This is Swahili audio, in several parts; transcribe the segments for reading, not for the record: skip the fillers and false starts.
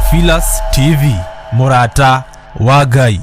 Theophilus TV, Murata wa Ngai.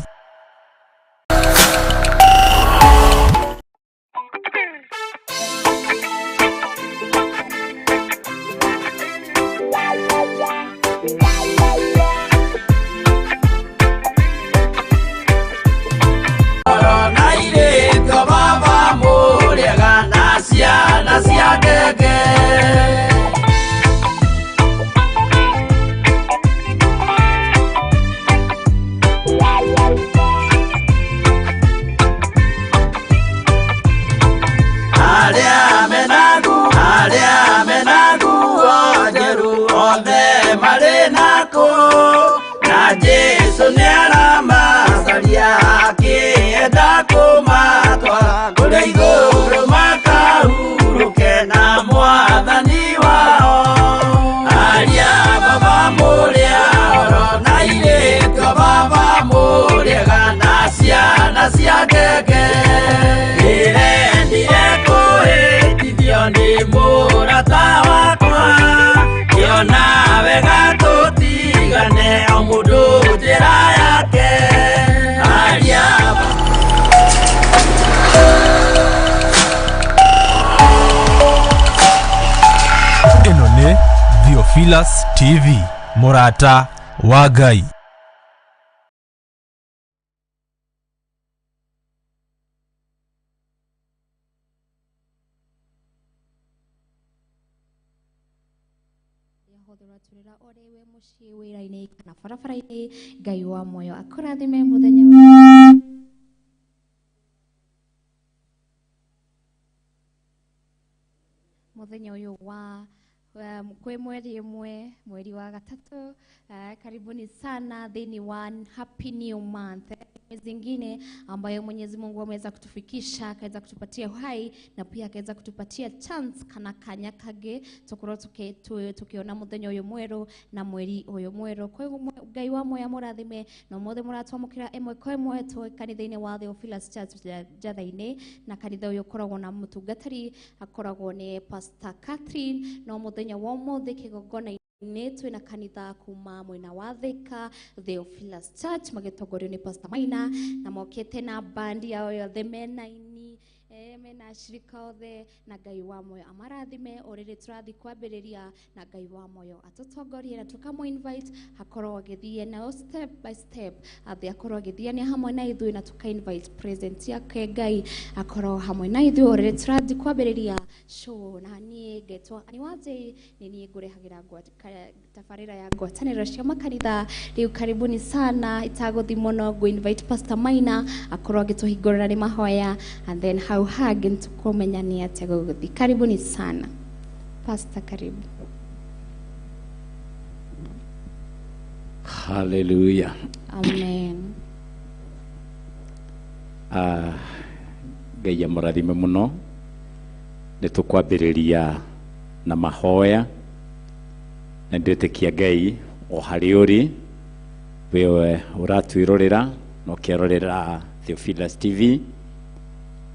Theophilus TV, Murata wa Ngai. Turira orewe mushie wira-ini kana barabara-ini Ngai wa muoyo akurathime muthenya uyu wa kwe mweri wa gatatu. Karibuni sana thini wa Happy New Month, zingine ambayo Mwenyezi Mungu ameweza kutufikisha, akaweza kutupatia uhai na pia akaweza kutupatia chance kana kanya kage tukoro tukiona muthenya uyu mweru na mweri uyu mweru. Kwa hiyo Ngai wa muoyo murathime na mothe muratwamukira emwe kwa emwe tu kanitha-ini wa Theophilus Church Jatha-ini, na kanitha uyu koragwo na mutungatari akoragwo ni Pastor Catherine, no muthenya wa mothe kigogona netu na kanitha kuma mwena wa Thika Theophilus Church magitongorio ni Pastor Maina na mokete na bandi yao yothe mena-ini mena shirika othe na Ngai wa muoyo amarathime orire turathi kwambiriria na Ngai wa muoyo atutongorie na tukamo invite hakorwo agithie na step by step athi akorwo agithie ni hamwe na ithui na tuka invite present yake Ngai akorwo hamwe na ithui orire turathi kwambiriria show na nie getwa ani waje ni nie ngurehagira tabarira ya Ngwataniro cia Makanitha. Riu karibuni sana itaguthi muno go invite Pastor Maina akorwo agituhingurira ni mahoya and then how hagin tukomenyania teguthi. Karibuni sana Pastor, karibu. Hallelujah. Amen. Ngai amurathime muno. Nitukwambiriria na mahoya na ndĩtĩkia Ngai o harĩ ũrĩ wewe ũratwĩrorera na ũkĩrorera Theophilus TV.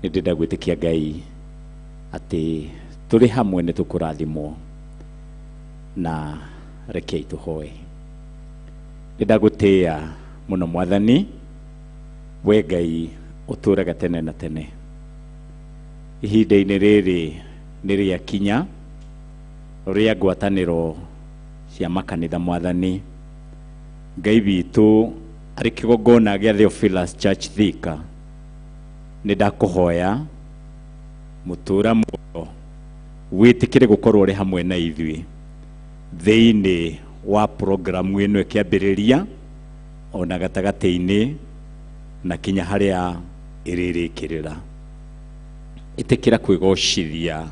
Nĩndĩrenda gwĩtĩkia Ngai atĩ tũrĩ hamwe nĩ tũkũrathimwo, na rekei tũhoe. Nĩndagũtĩĩa mũno Mwathani, we Ngai ũtũũraga tene na tene. Ihinda-inĩ rĩrĩ nĩ rĩakinya rĩa ngwatanĩro cia makanitha Mwathani. Ngai witũ arĩ kĩgongona gĩa Theophilus Church Thika, nĩndakũhoya mũtũũra muoyo wĩtĩkĩre gũkorwo ũrĩ hamwe na ithuĩ thĩinĩ wa programu ĩno ĩkĩambĩrĩria ona gatagatĩ-inĩ na kinya harĩa ĩrĩrĩkĩrĩra. Ĩtĩkĩra kwĩgocithia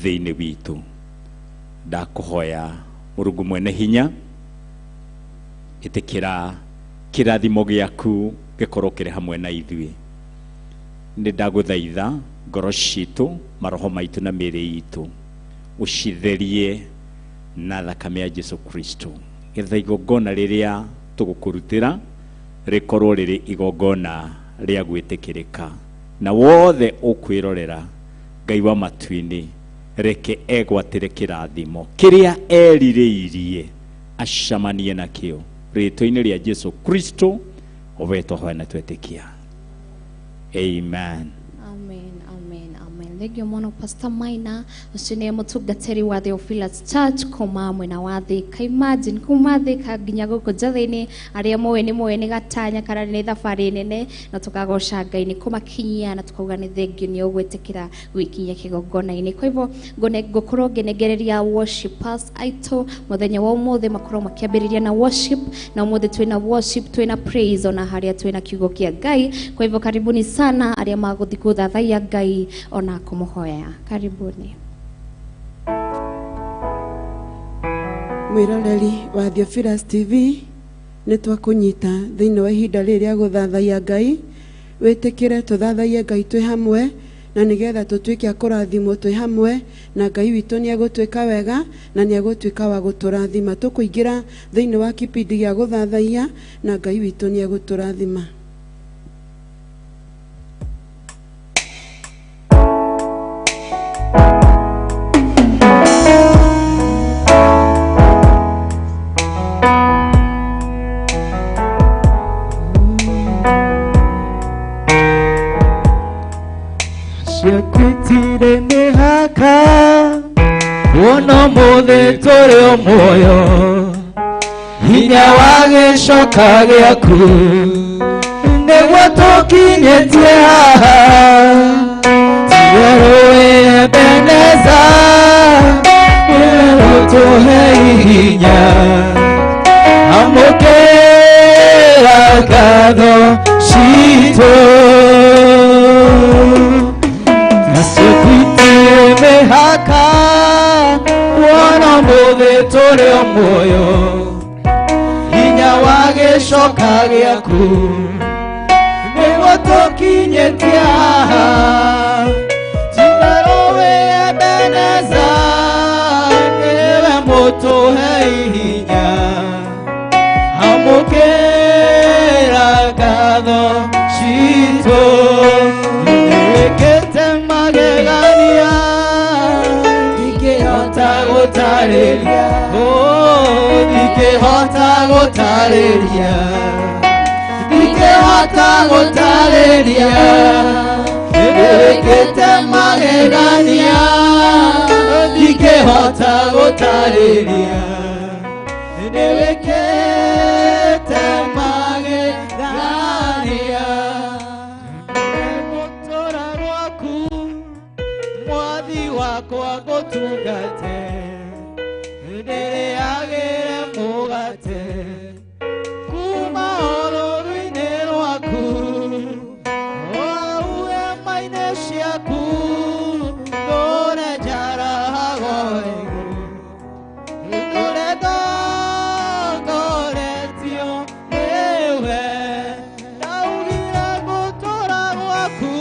thĩinĩ witũ. Ndakũhoya Mũrungu mwene hinya, ĩtĩkĩra kĩrathimo gĩaku gĩkorwo kĩrĩ hamwe na ithuĩ. Nĩndagũthaitha ngoro citũ, maroho maitũ na mĩĩrĩ itũ ũcitherie na thakame ya Jesu Kristo, getha igongona rĩrĩa tũgũkũrutĩra rĩkorwo rĩrĩ igongona rĩa gwĩtĩkĩrĩka, na wothe ũkwĩrorera Ngai wa matu-inĩ reke egwatĩre kĩrathimo kĩrĩa erirĩirie acamanie nakĩo rĩtwa-inĩ rĩa Jesu Kristo obeto hoena twetĩkia. Amen. Amen, amen, amen. Thengio mũno Pastor Maina, ũcio nĩ mũtungatĩri wa Theophilus Church kuma mwena wa Thika. Imagine kuma Thika nginya gũkũ njathĩ-inĩ, arĩa mũĩ nĩ gatanya kana nĩ thabarĩ nene, na tũkagoca Ngai nĩ kũmakinyia na tukauga nĩ thengio nĩ ũgwĩtĩkĩra gũikinyia kĩgongona-inĩ. Kwa hivyo ngũkorwo ngĩnengereria worshipers aitũ mũthenya wa ũmũthĩ makorwo makĩambĩrĩria na worship, na ũmũthĩ twĩna worship, twĩna praise, ona harĩa twĩna kiugo kĩa Ngai. Kwa hivyo karibuni sana arĩa magũthiĩ gũthathaiya Ngai ona kũmũhoya. Karibuni. Mwĩroreri wa Theophilus TV, nĩ twakũnyita thĩinĩ wa ihinda rĩrĩ rĩa gũthathaiya Ngai. Wĩtĩkĩre tũthathaiye Ngai twĩ hamwe, na nĩgetha tũtuĩke a kũrathimwo twĩ hamwe, na Ngai witũ nĩ egũtuĩka wega na nĩ egũtuĩka wa gũtũrathima. Tũkũingĩra thĩinĩ wa kĩpindi gĩa gũthathaiya na Ngai witũ nĩ egũtũrathima. Shakitire mihaka Uno muthe tũrĩ muoyo Hinya wa gĩcoka gĩaku Nĩguo tũkinyĩtie haha Tigerũĩ Ebeneza Nĩguo tũhe hinya Amũkĩra ngatho citũ Nasĩkwĩtie mĩhaka Wona mũthĩ tũrĩ muoyo Hinya wa gĩcoka gĩaku Nĩguo tũkinyĩtie haha Tigerũĩ Ebeneza Nĩwe mũtũhe hinya Amũkĩra ngatho citũ Wĩkĩte magegania Ndingĩhota gũtarĩria Ndingĩhota gũtarĩria Ndingĩhota gũtarĩria Wĩkĩte magegania Ndingĩhota gũtarĩria Wĩkĩte magegania Mũtũra rwaku Mwathi wakwa ngũtungate Ndĩrĩagĩre mũgate Kuma ũrũru-inĩ rwaku Ũrauge maine ciaku Ndũre njarahago igũrũ Ndũre ndongoretio nĩwe Ndaugire ngũtũra rwaku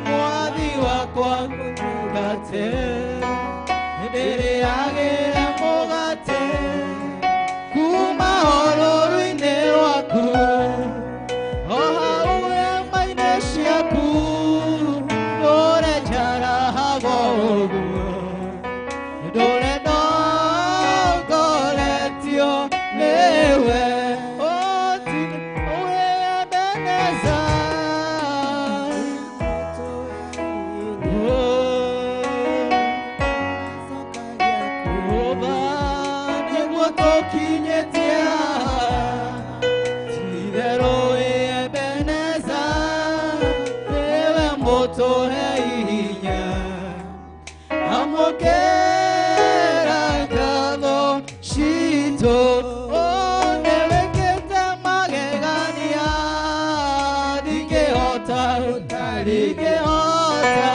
Mwathi wakwa ngũtungate Ndĩrĩagĩre mũgate Kuma ũrũru-inĩ rwaku O hau hema-inĩ ciaku Ndũre njarahago ũguo Ndũre ndongoretio nĩwe Ebeneza Nĩguo tũkinyĩtie Tigerũĩ Ebeneza Nĩwe mũtũhe hinya Amũkĩra ngatho citũ Nĩwĩkĩte magegania Ndingĩhota Ndingĩhota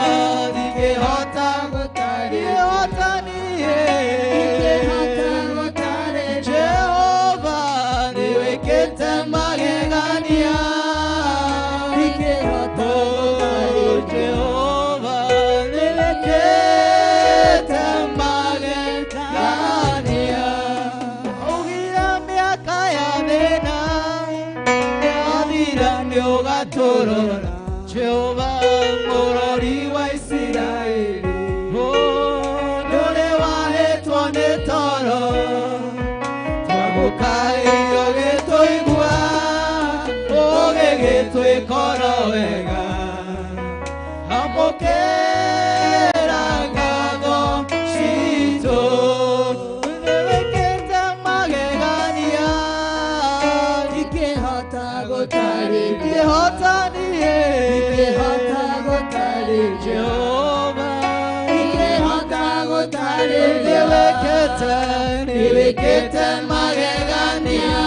niĩ Jehova nĩwĩkĩte magegania Jehova nĩwĩkĩte magegania Augire mĩaka ya thĩna yathira nĩũgatũrora Jehova mũrori wa Isiraeli Ndũrĩ wahĩtwo nĩ toro nĩwĩkĩte magegania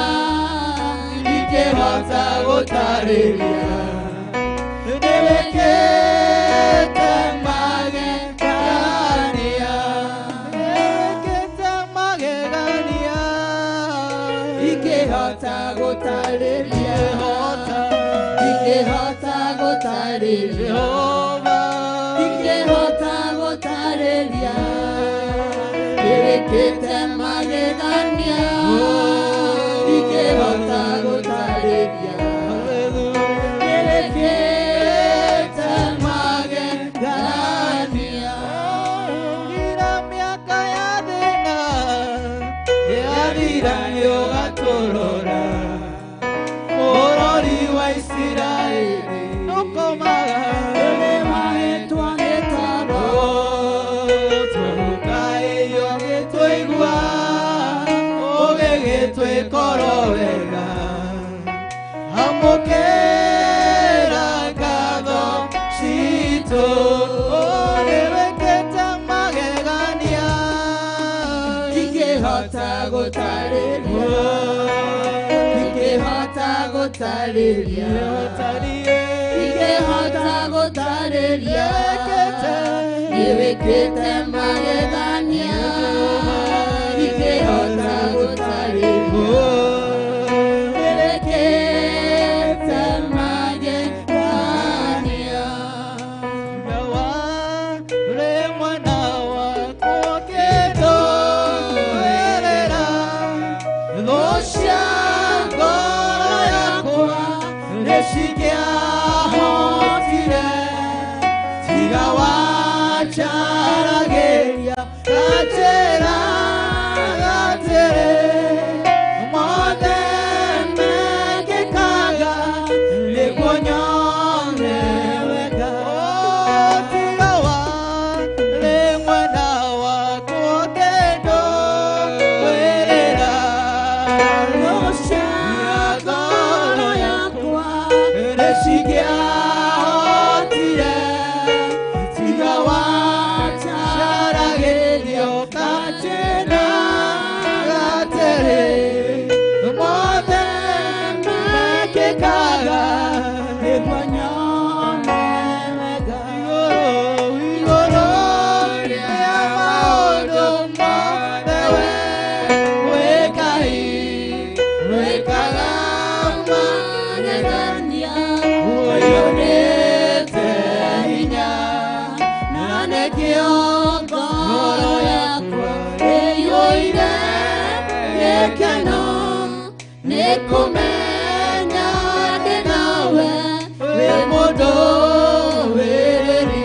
ingĩhota gũtarĩria nĩwĩkĩte magegania ingĩhota gũtarĩria ingĩhota gũtarĩria ingĩhota gũtarĩria nĩwĩkĩte magegania ingĩhota gũtarĩria nĩwĩkĩte magegania ngira mĩaka ya thĩna yathira nĩũgatũrora mũrori wa Isiraeli nũkomaga nĩmahetwa gĩtabo tũkaĩyo gĩtũigua ũgĩgĩtwĩkoro wega amũkĩra ngatho citũ nĩwĩkĩte magegania ingĩhota gũtarĩria ingĩhota gũtarĩria ingĩhota gũtarĩria nĩwĩkĩte magegania ingĩhota gũtarĩria nĩwĩkĩte magegania rĩ mwana wakwa kĩndũĩrĩra thũcia ngoro yakwa nĩcingĩahotire tiga wacaragĩria gatĩra gatĩrĩ mothe mekĩkaga nĩguo nyone wega tiga warĩ mwena wakwa kĩndũĩrĩra thũcia ngoro yakwa nĩcingĩahotire tiga wacaragĩrio gatĩra gatĩrĩ mothe mekĩkaga nĩguo nyone wega igũrũ rĩa maũndũ mothe we wĩkai wĩkaga magegania ũiyũrĩte hinya na nĩkĩo ngoro yakwa ĩiyũire gĩkeno nĩkũmenya ndĩ nawe wĩ mũndũ wĩrĩri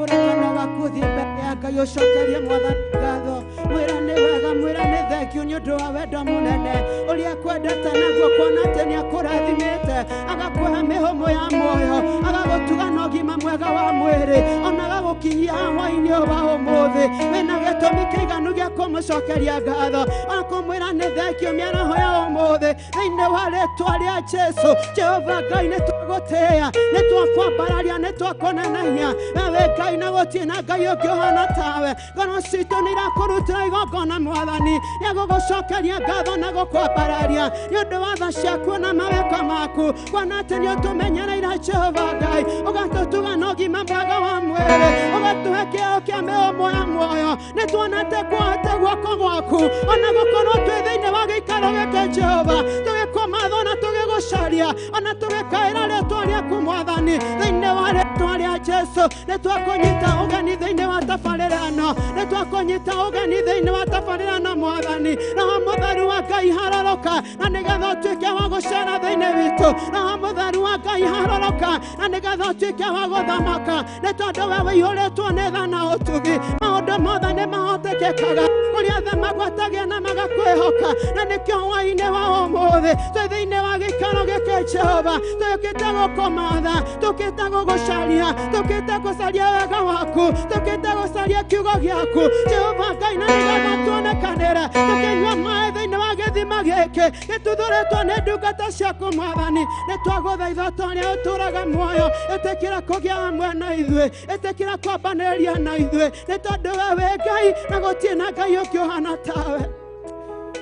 mũrũgano wa gũthiĩ mbere ya Ngai ũcokerie Mwathani ngatho mwĩra nĩ wega mwĩra nĩ thengiũ nĩ ũndũ wa wendo mũnene ũrĩa kwendete naguo kuona atĩ nĩ akũrathimĩte agakũhe mĩhũmũ ya muoyo agagũtuga na ũgima mwega wa mwĩrĩ ona agagũkinyia hwa-inĩ wa ũmũthĩ wĩna gĩtũmi kĩiganu gĩa kũmũcokeria ngatho ona kũmwĩra nĩ thengiũ mĩaraho ya ũmũthĩ thĩinĩ wa rĩĩtwa rĩa Jesũ Jehova Ngai nĩ twagũtĩĩa nĩ twakwambararia nĩ twakũnenehia wewe Ngai na gũtirĩ na Ngai ũngĩ ũhana tawe ngoro citũ nĩ irakũrutĩra igongona Mwathani nĩ agũgũcokeria ngatho na gũkwambararia nĩ ũndũ wa tha ciaku na mawĩko maku kuona atĩ nĩ ũtũmenyereire Jehova Ngai ũgatũtuga na ũgima mwega wa mwĩrĩ ũgatũhe kĩheo kĩa mĩhũmũ ya muoyo nĩ tuonete kwahete guoko gwaku ona gũkorwo twĩ thĩinĩ wa gĩikaro gĩkĩ Jehova tũgĩkũmatha na tũgĩgũcaria ona tũgĩkaĩra rĩĩtwa rĩaku Mwathani thĩinĩ wa rĩĩtwa rĩa Jesũ nĩ twakũnyita ũgeni thĩinĩ wa tabarĩra ĩno nĩ twakũnyita ũgeni thĩinĩ wa tabarĩra ĩno Mwathani Roho Mũtheru wa Ngai harũrũka na nĩgetha ũtuĩke wa gũcera thĩinĩ witũ Roho Mũtheru wa Ngai harũrũka na nĩgetha ũtuĩke wa gũthamaka nĩ tondũ we wĩihũrĩtwo nĩ tha na ũtugi maũndũ mothe nĩ mahotekekaga kũrĩa othe magwatagia na magakwĩhoka na nĩkĩo hwa-inĩ wa ũmũthĩ twĩ thĩinĩ wa gĩikaro gĩkĩ Jehova tũkĩte gũkũmatha tũkĩte gũgũcaria tũkĩte gũcaria wega waku tũkĩte gũcaria kiugo gĩaku Jehova Ngai na nĩgetha tuonekanĩre tũkĩnyua maaĩ thĩinĩ wa gĩthima gĩkĩ gĩtuthũrĩtwo nĩ ndungata ciaku Mwathani nĩ twagũthaitha ta ũrĩa ũtũũraga muoyo ĩtĩkĩra kũgĩa hamwe na ithuĩ ĩtĩkĩra kwambanĩrĩria na ithuĩ nĩ tondũ we wĩ Ngai na gũtirĩ na Ngai ũngĩ ũhana tawe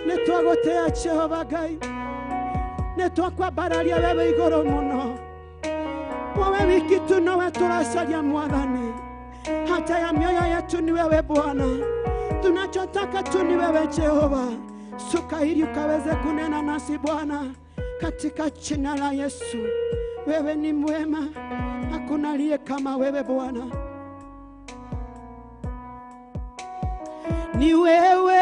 nĩ twagũtĩĩa Jehova Ngai nĩ twakwambararia wewe igũrũ mũno wewe wiki tu nowe tũracaria Mwathani hata ya mioyo yetu ni wewe Bwana tunachotaka tu ni wewe Jehova suka ili ukaweze kunena nasi Bwana katika jina la Yesu wewe ni mwema hakuna aliye kama wewe Bwana ni wewe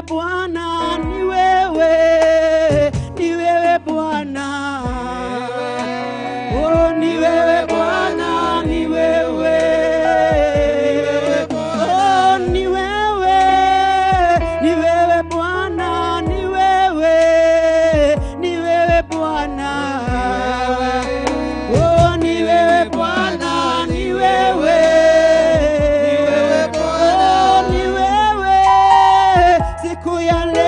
Bwana ni wewe Bwana oh ni wewe Bwana ni wewe oh ni wewe Bwana ni wewe Bwana oh ni wewe Bwana ni wewe siku ya leo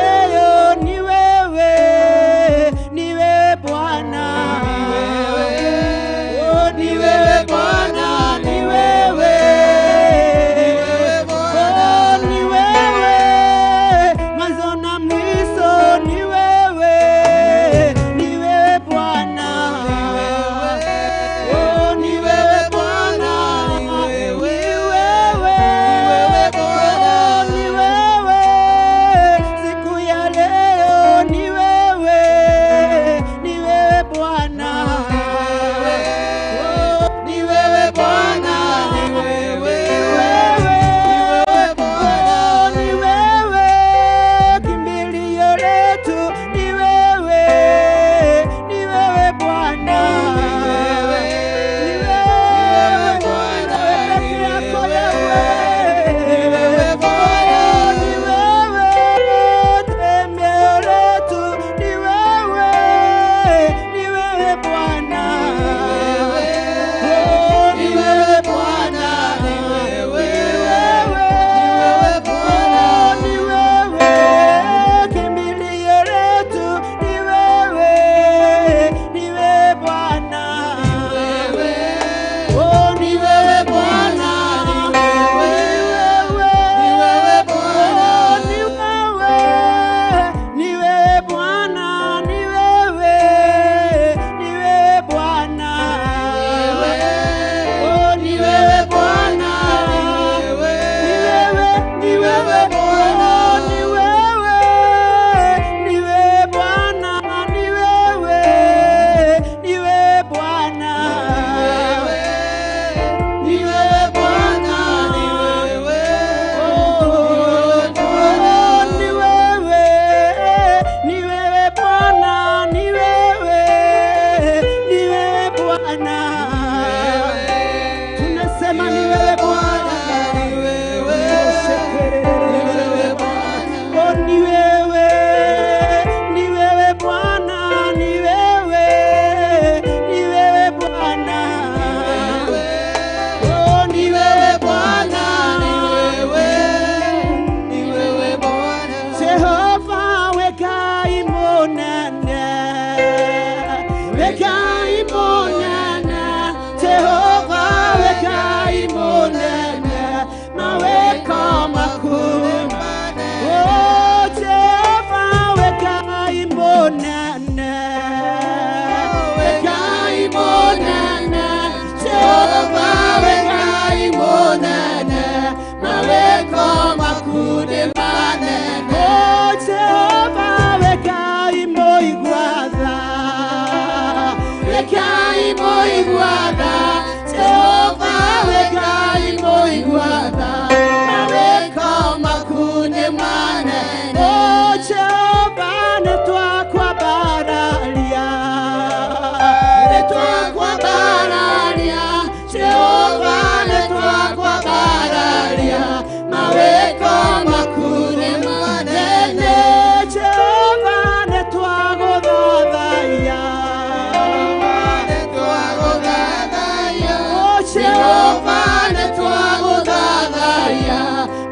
Jehova nĩtwagũthathaiya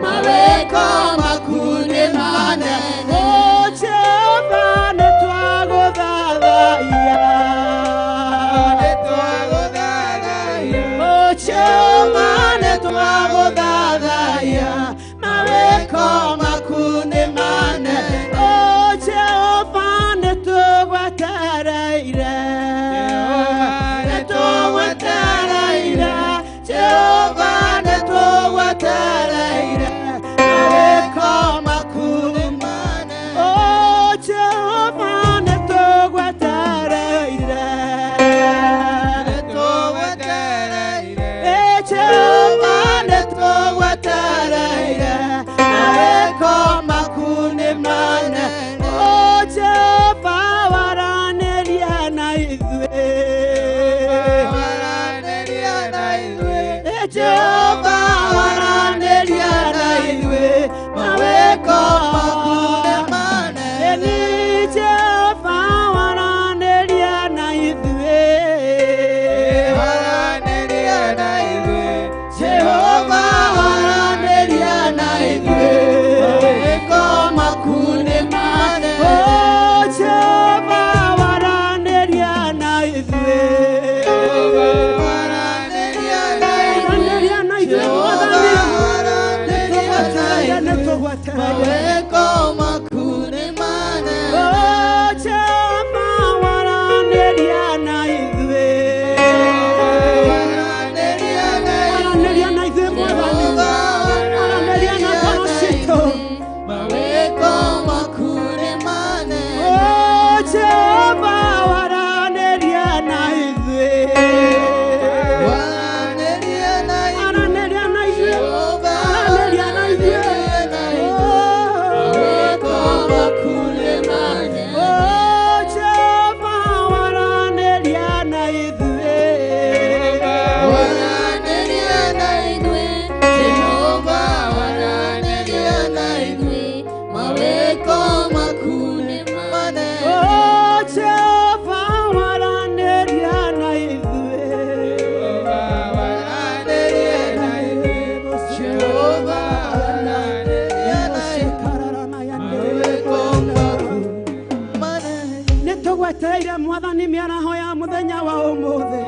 mawĩko maku nĩ manene Jehova nĩtwagũthathaiya Jehova nĩtwagũthathaiya mawĩko maku nĩ manene Jehova nĩtũgwetereire Jehova nĩtũgwetereire mawĩko maku nĩ manene Jehova nĩtũgwetereire Jehova nĩtũgwetereire mawĩko maku nĩ manene Jehova waranĩria na ithuĩ Jehova waranĩria na ithuĩ mawĩko maku nĩ manene Jehova waranĩria na ithuĩ Jehova waranĩria na ithuĩ mawĩko maku nĩ manene Jehova waranĩria na ithuĩ mawĩko maku nĩ manene Jehova waranĩria na ithuĩ waranĩria na ithuĩ waranĩria na ngoro citũ mawĩko maku nĩ manene Jehova waranĩria na ithuĩ waranĩria na ithuĩ Mwathani mĩaraho ya mũthenya wa ũmũthĩ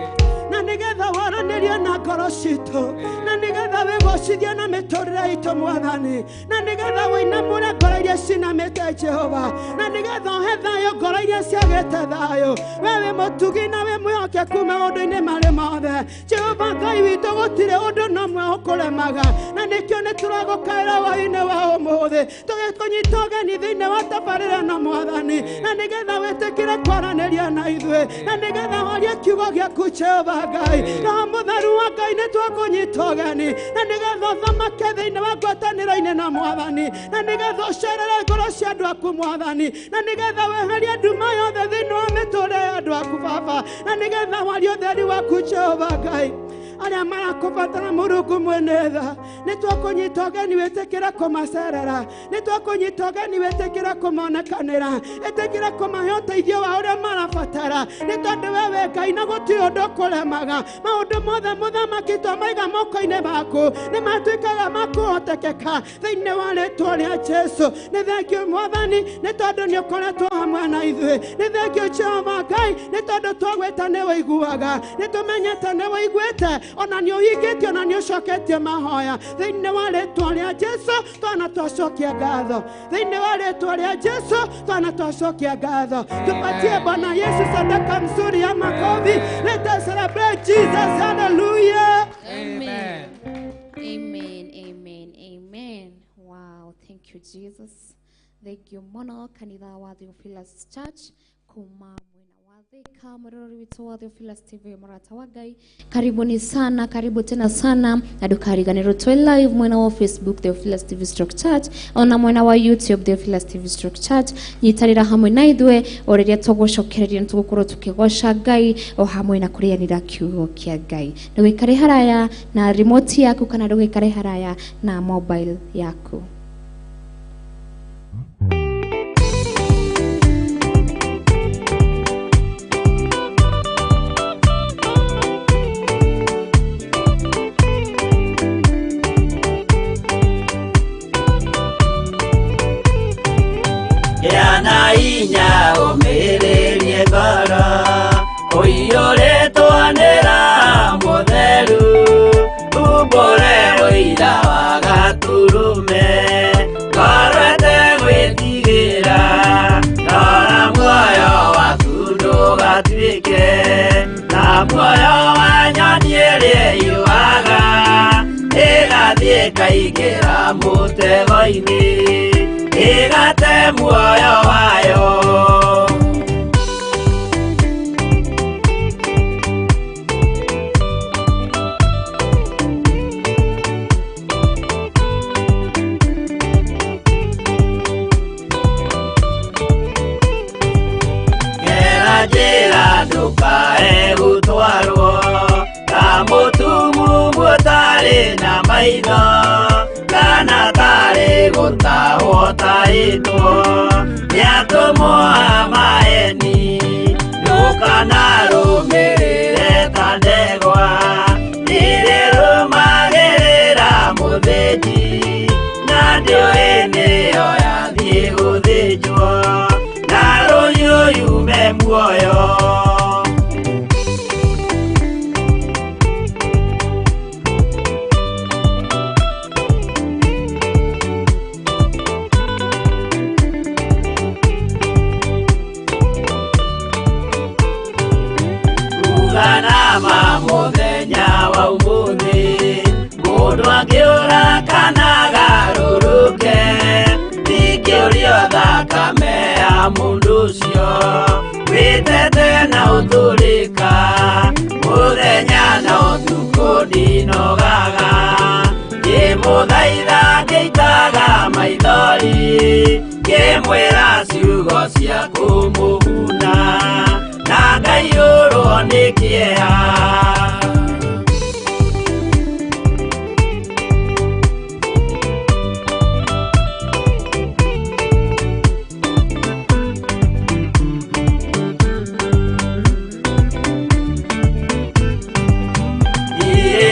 na nĩgetha waranĩrie na ngoro citũ na nĩgetha wĩgocithie na mĩtũrĩre itũ Mwathani na nĩgetha wĩinamũre ngoro iria cinamĩte Jehova na nĩgetha ũhe thayũ ngoro iria ciagĩte thayũ we wĩ mũtugi na wĩ mwĩhokeku maũndũ-inĩ marĩ mothe Jehova Ngai witũ gũtirĩ ũndũ na ũmwe ũkũremaga na nĩkĩo nĩtũragũkaĩra hwa-inĩ wa ũmũthĩ tũgĩkũnyita ũgeni thĩinĩ wa tabarĩra na Mwathani na nĩgetha wĩtĩkĩre kwaranĩria na ithuĩ na nĩgetha warie kiugo gĩaku Jehova Ngai Roho Mũtheru wa Ngai nĩtwakũnyita ũgeni na nĩgetha ũthamake thĩinĩ wa ngwatanĩro-inĩ na Mwathani na nĩgetha ũcerere ngoro cia andũ aku Mwathani na nĩgetha weherie nduma yothe thĩinĩ wa mĩtũrĩre ya andũ aku Baba na nĩgetha warie ũtheri waku Jehova Ngai arĩa marakũbatara Mũrungu mwene tha nĩtwakũnyita ũgeni wĩtĩkĩre kũmacerera nĩtwakũnyita ũgeni wĩtĩkĩre kũmonekanĩra ĩtĩkĩre kũmahe ũteithio wa ũrĩa marabatara nĩ tondũ we wĩ Ngai na gũtirĩ ũndũ ũkũremaga maũndũ mothe mũthamaki twamaiga moko-inĩ maku nĩ matuĩkaga makũhotekeka thĩinĩ wa rĩĩtwa rĩa Jesũ nĩ thengio Mwathani nĩ tondũ nĩ ũkoretwo hamwe na ithuĩ nĩ thengio Jehova Ngai nĩ tondũ twagwĩta nĩ ũiguaga nĩ tũmenyete nĩ ũiguĩte ona nĩ ũhingĩtie ona nĩ ũcoketie mahoya thĩinĩ wa rĩĩtwa rĩa Jesũ twana twacokia ngatho thĩinĩ wa rĩĩtwa rĩa Jesũ twana twacokia ngatho tupatie Bwana Yesu sadaka mzuri ya makofi. Let us celebrate Jesus. Hallelujah. Amen. Amen. Amen. Amen. Wow. Thank you, Jesus. Thank you, Mono Kanitha wa Theophilus Church. Kuma Thika murori witũ wa Theophilus TV Murata wa Ngai. Karibuni sana, karibu tena sana. Na ndukariganĩrwo twĩ live mwena wa Facebook Theophilus TV Church ona mwena wa YouTube Theophilus TV Church. Nyitanĩra hamwe na ithuĩ o rĩrĩa tũgũcokereria nĩtũgũkorwo tũkĩgoca Ngai o hamwe na kũrĩanĩra kiugo kĩa Ngai. Ndũgĩikare haraya na remote yaku kana ndũgĩikare haraya na mobile yaku. ĩkaingĩra mũtego-inĩ ĩgate muoyo wayo. Gera njĩra ndũkae gũtwarwo ta mũtumumu ũtarĩ na maitho kana tarĩ gũtahwo tahĩtwo nĩ atũmwo a maeni. Ndũkanarũmĩrĩre ta ndegwa ĩrĩrũmagĩrĩra mũthĩnji, na ndĩũĩ nĩyo yathiĩ gũthĩnjwo na rũhiũ yume muoyo. Nama mũthenya wa ũmũthĩ mũndũ angĩũra kana garũrũke, ndingĩũrio thakame ya mũndũ ũcio wĩtete na ũtũrĩka. Mũthenya na ũtukũ ndinogaga ngĩmũthaitha ngĩitaga maithori, ngĩmwĩra ciugo cia kũmũguna na ngaiyũrwo nĩ kĩeha.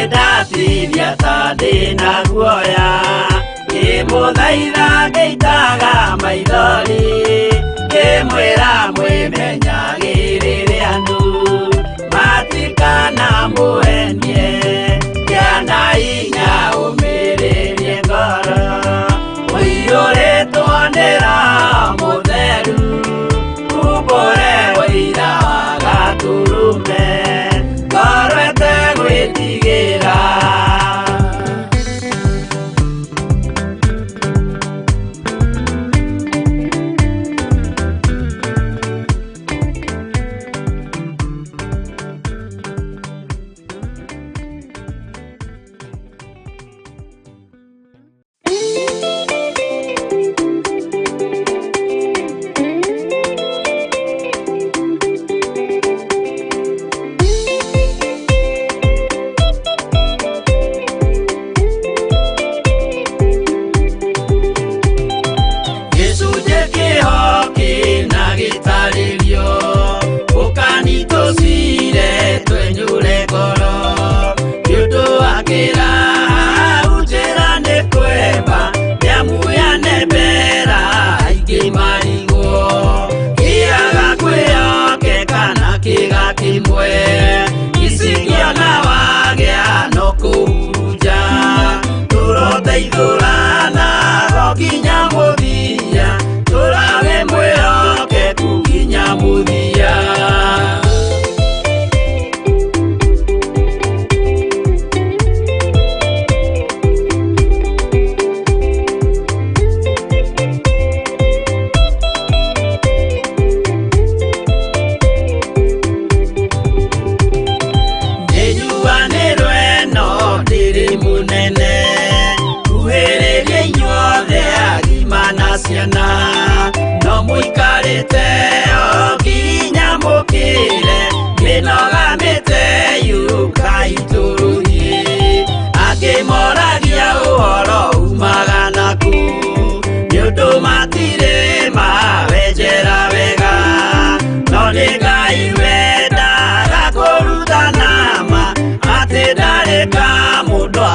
Ndatithia ta ndĩna guoya, ngĩmũthaitha ngĩitaga maithori, ngĩmwĩra mwĩmenyagĩrĩre andũ matikana mũhenie, kĩana hinya ũmĩrĩrie ngoro, ũiyũrĩtwo nĩ Roho Mũtheru, umbũre ũira wa Gatũrũme, ngoro ĩtegwĩtigĩra.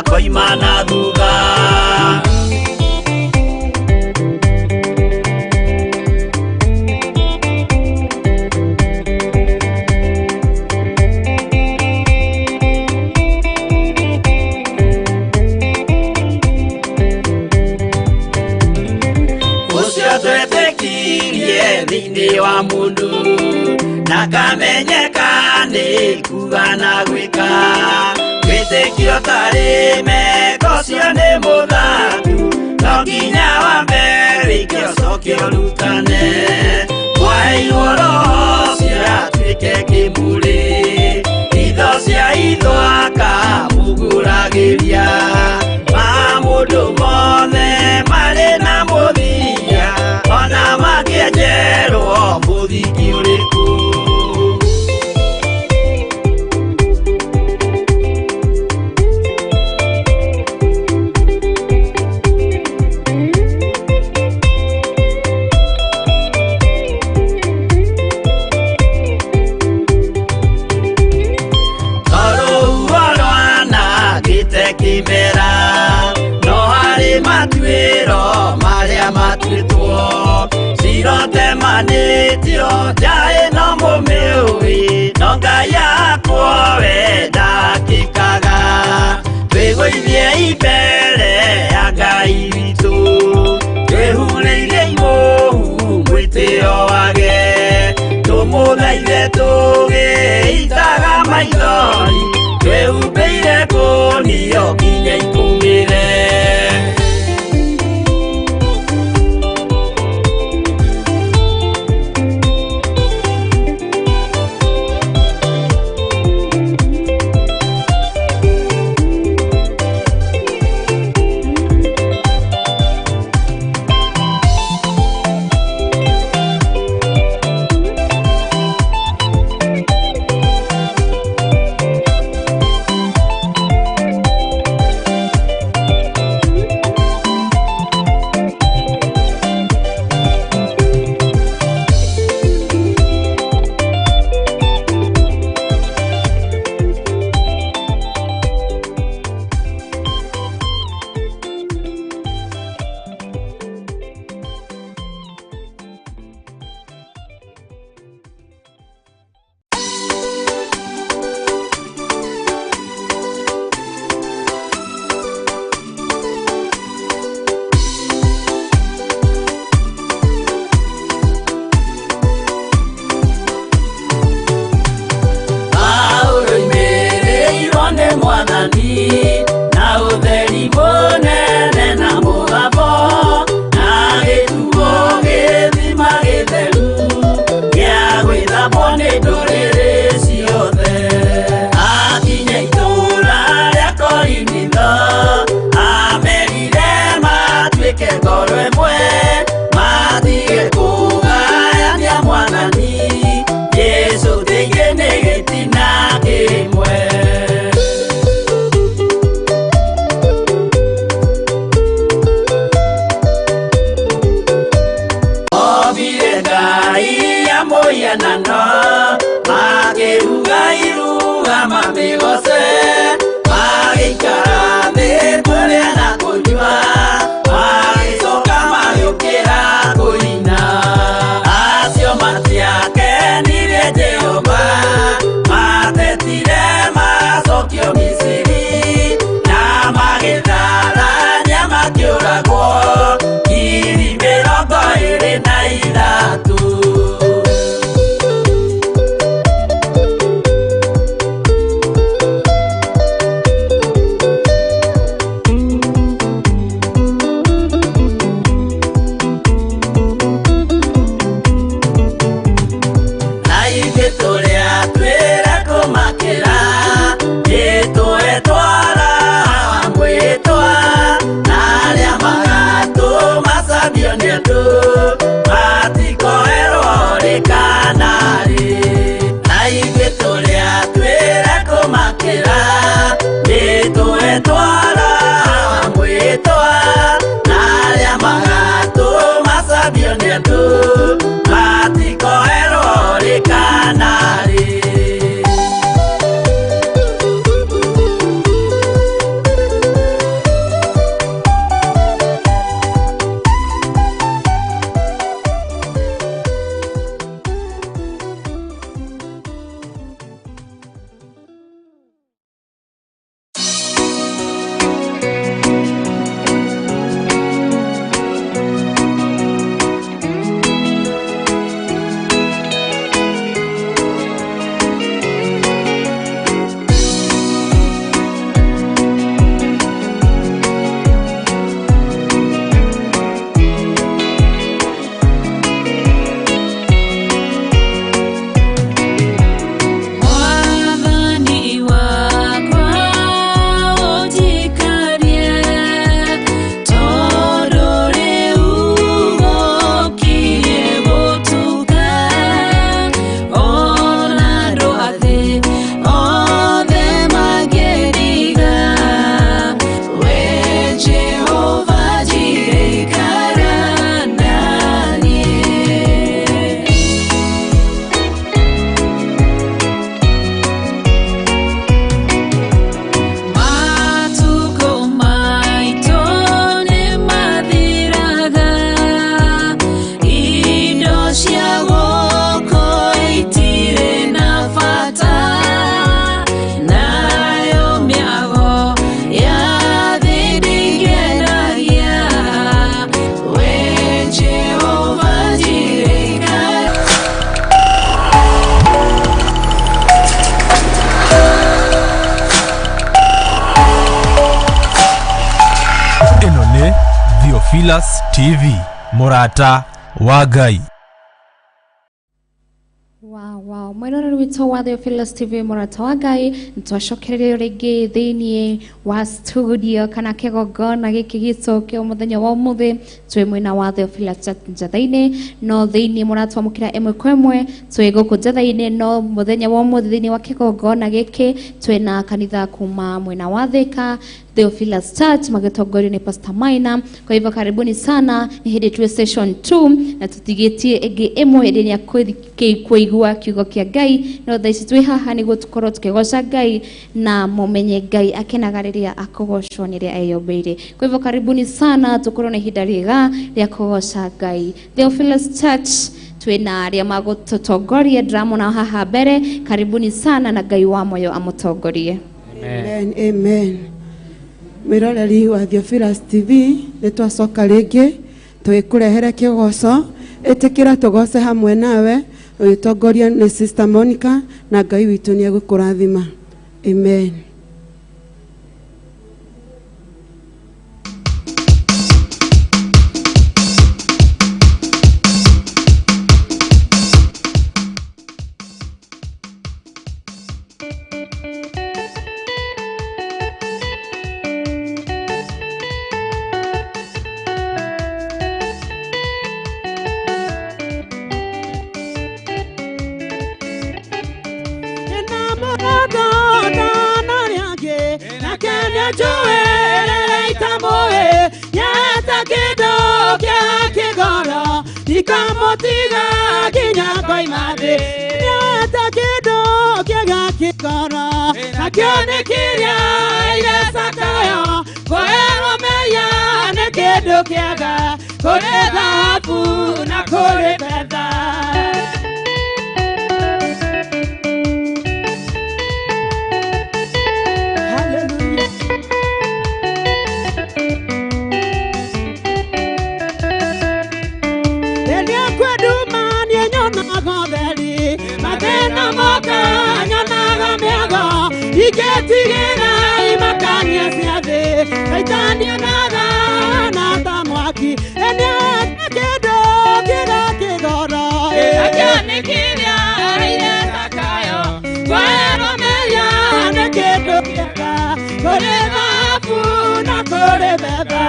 Koimana thutha. Ucio twetĩkirie thĩinĩ wa mũndũ na kamenyeka nĩ kuga na gwĩka. Wĩtĩkio tarĩ meko cio nĩ mũndũ nginya wambe kĩoco rutane kwa igũrũ ciatuĩke kĩmũrĩ itho cia ithwaka muguragĩria ma mũndũ mothe marĩ na mũthia ona makĩenjerwo mũthingi ũrĩkũ. Temanĩtio njaĩ no mũmĩũĩ no Ngai yakwo we ndakĩkaga twĩgũithie imbere ya Ngai witũ twĩhurĩire imũhu mwĩtĩo wage tũmũthaithe tũgĩitaga maithori twĩhumbĩire ngũnio nginya ikumĩre. Theophilus TV, mũrata wa Ngai. Wow, mwĩroreri witũ wa Theophilus TV mũrata wa Ngai, nĩtwacokereire rĩngĩ thĩinĩ wa studio kana kĩgongona gĩkĩ gitũ kĩa mũthenya wa ũmũthĩ twĩ mwena wa Theophilus njatha-inĩ, no thĩinĩ mũratwamũkĩra ĩmwe kwa ĩmwe twĩ gũkũ njatha-inĩ, no mũthenya wa ũmũthĩ thĩinĩ wa kĩgongona gĩkĩ twĩna kanitha kuma mwena wa Thika, Theophilus Church magĩtongorio nĩ Pastor Maina. Kwa hivyo karibuni sana, ni hĩndĩ tuwe session 2 na tũtigĩtie ĩngĩ ĩmwe hĩndĩ ya kũigua kiugo kĩa Ngai, no thaa ici twĩ haha nĩguo tũkorwo tũkĩgoca Ngai na mũmenye Ngai akenaga rĩrĩa akũgocwo nĩ rĩrĩa eyũmbĩire. Kwa hivyo karibuni sana, tũkorwo na ihinda rĩega rĩa kũgoca Ngai. Theophilus Church twĩna arĩa magũtũtongoria ndĩramona haha mbere, karibuni sana na Ngai wa moyo amũtongorie. Amen, amen. Mwĩroreri wa Theophilus TV, nĩtwacoka rĩngĩ twĩkũrehere kĩgoco, ĩtĩkĩra tũgoce hamwe nawe, ũgĩtongorio nĩ Sister Monica, na Ngai witũ nĩegũkũrathima. Amen. Motiga kinya koi made nyata kido kiga kikara akione kiria ile sakayo koero meya ne kido kiga kore dhahabu na kore fedha. Iketigera imakania siade aitania nada nata mwaki enya kedo kira kigora akane kiria ile takayo kwero meya ne kedo kira kore dhahabu na kore fedha.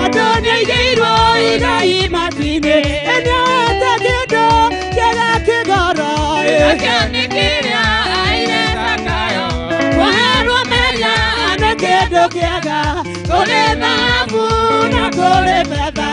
Adonai giro igai matine enyata kido kera kigoro akane kiria aire takayo kwero meya ne kido kiaga kore dhahabu na kore fedha.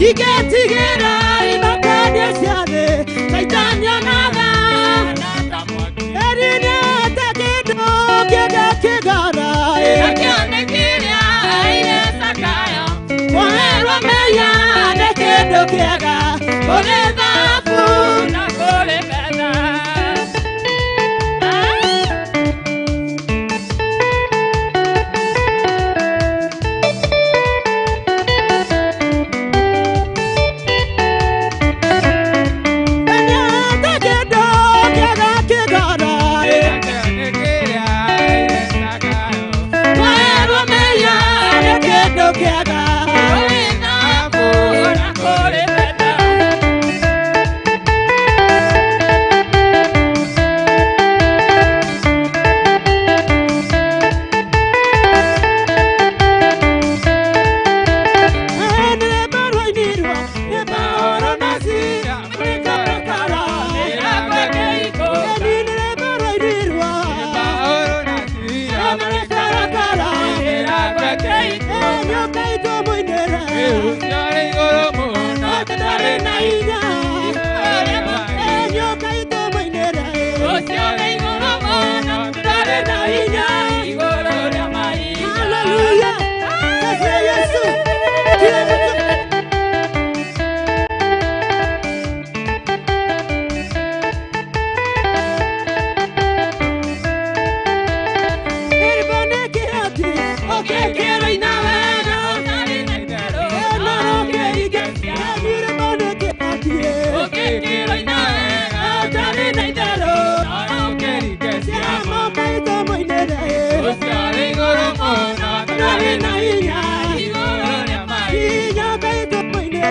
Iketigera imakania siade kaitania nada nata mwaki erina takido kiga kigara akane kiria ile sakayo kwero meya ne kido kiga kore dhahabu na kore fedha.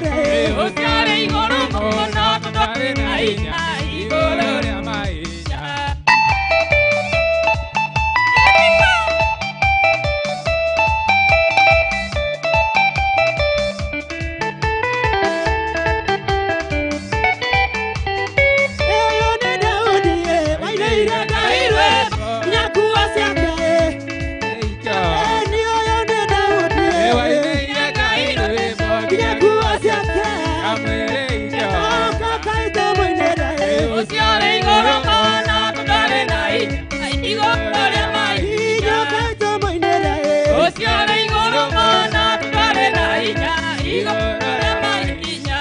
moinere Usiare igoro mono tudare na inya igoro rya mainya. Usiare igoro mono tudare na inya igoro rya mainya. Usiare igoro mono tudare na inya igoro rya mainya.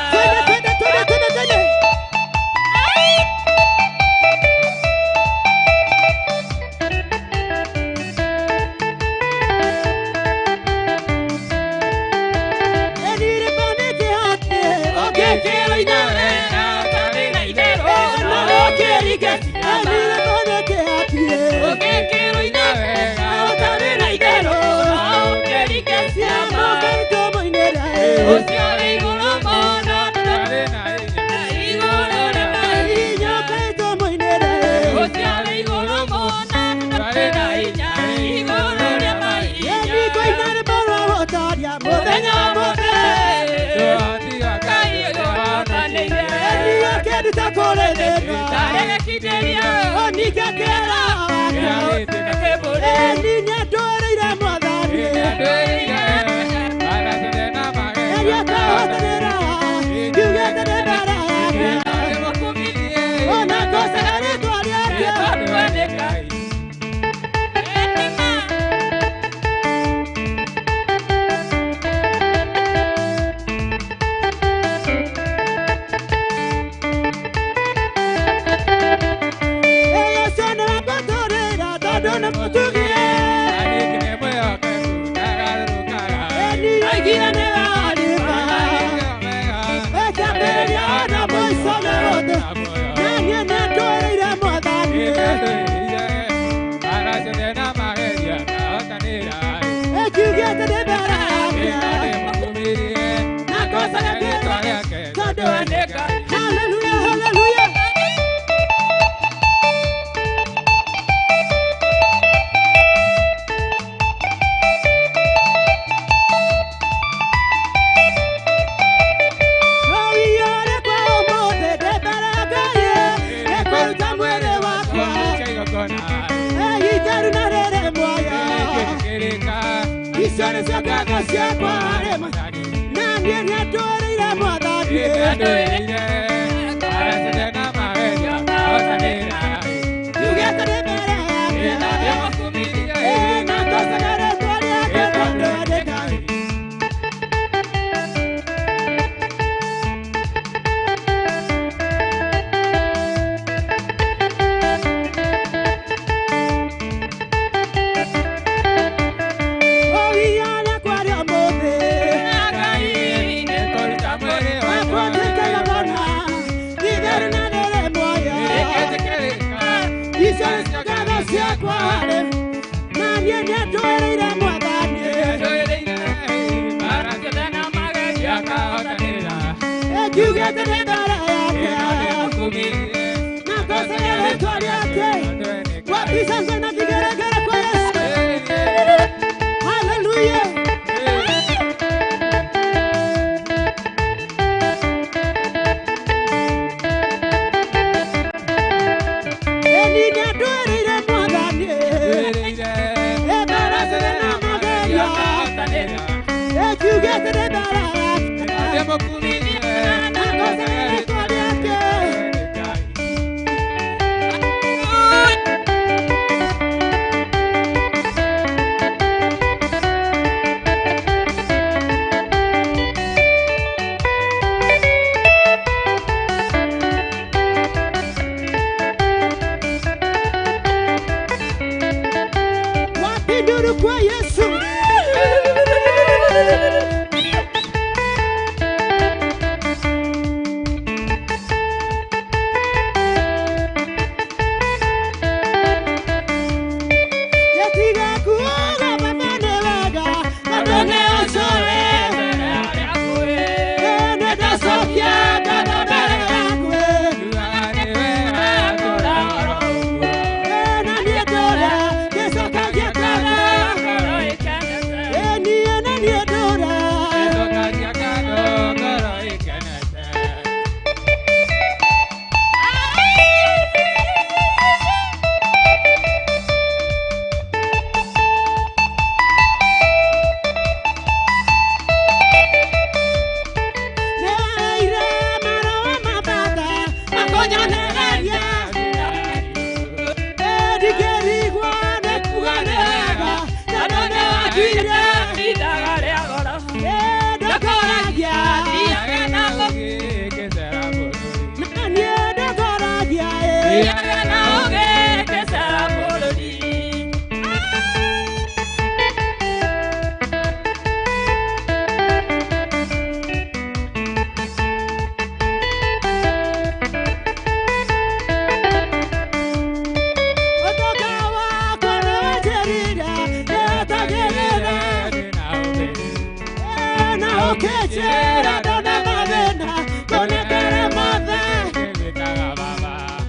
Chera dona madena, konekere mothe.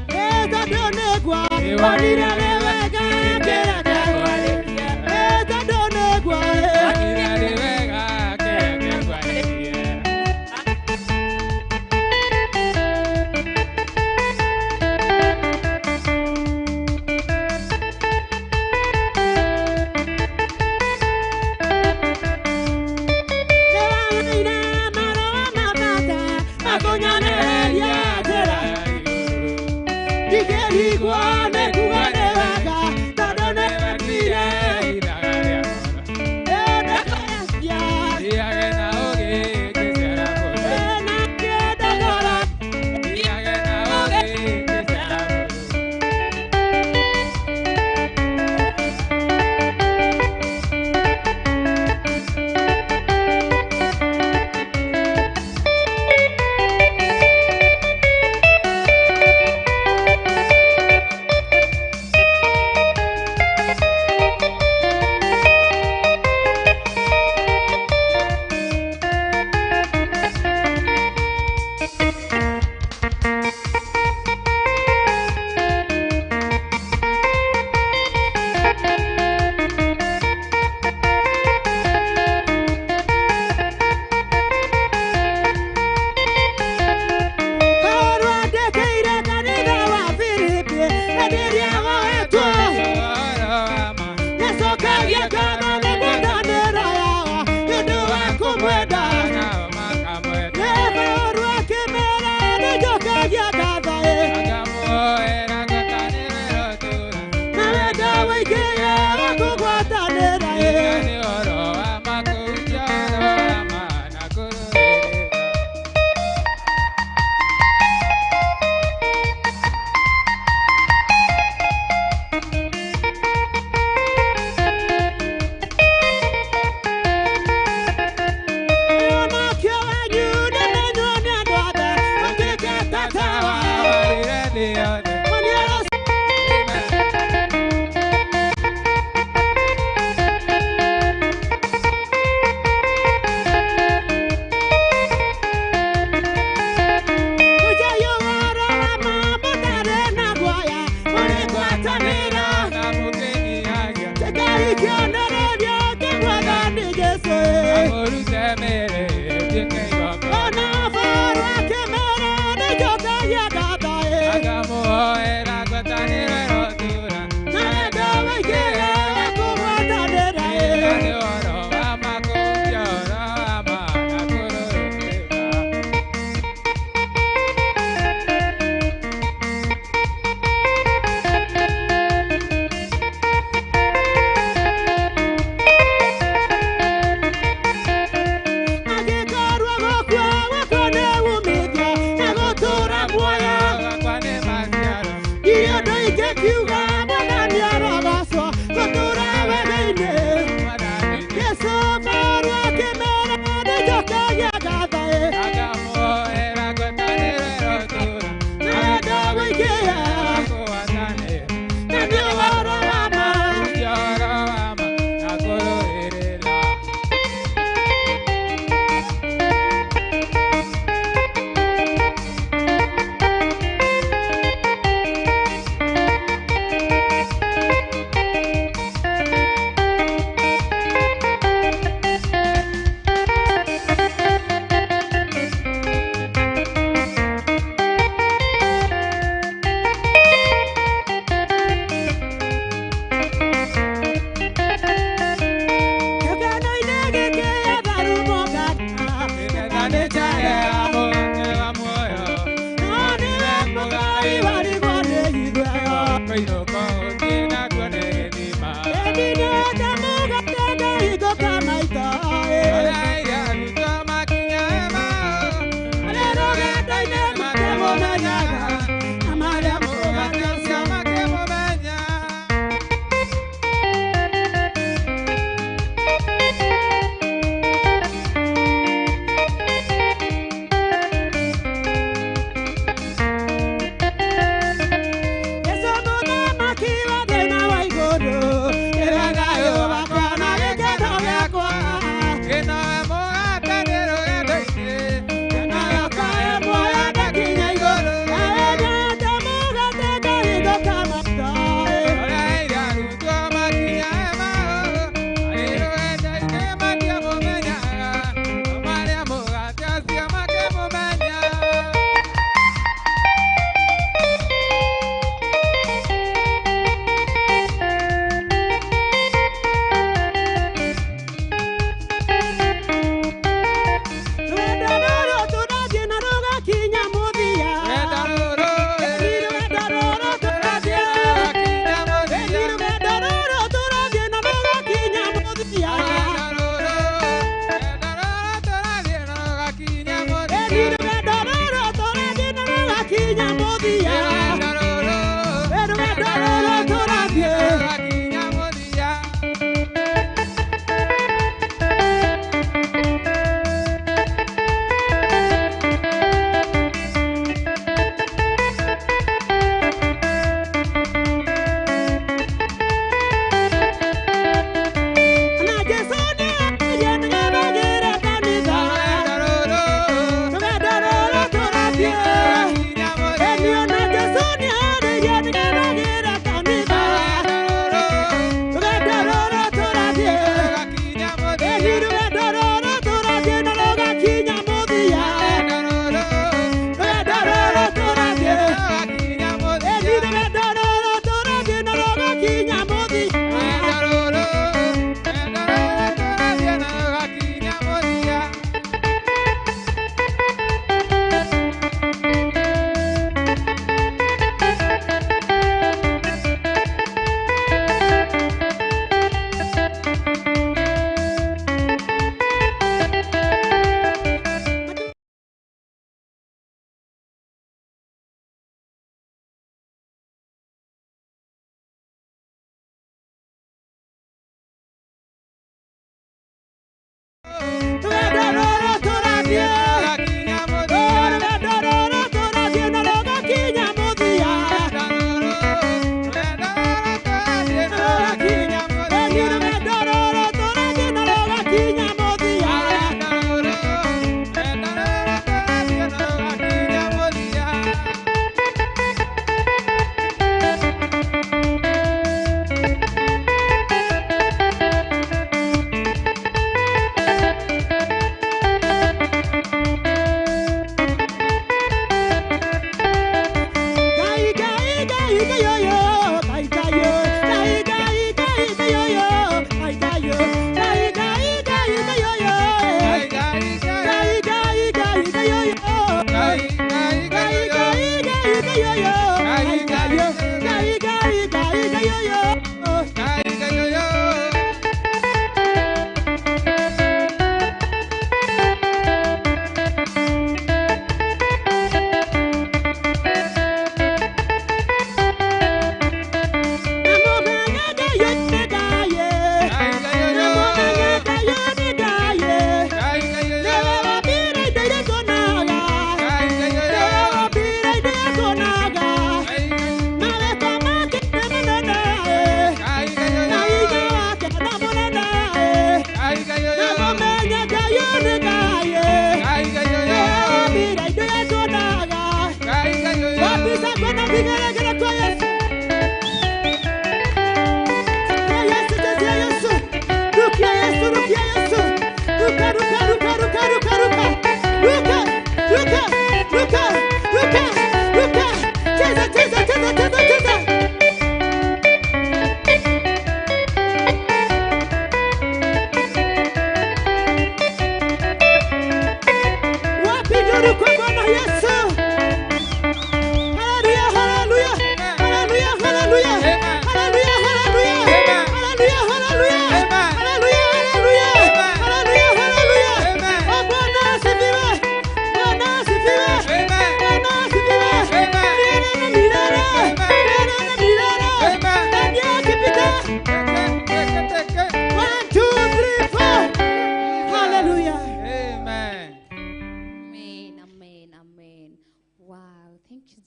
Eta donegwa, wanira lewega, kera kagwa. Eta donegwa, wanira lewega, kera kagwa.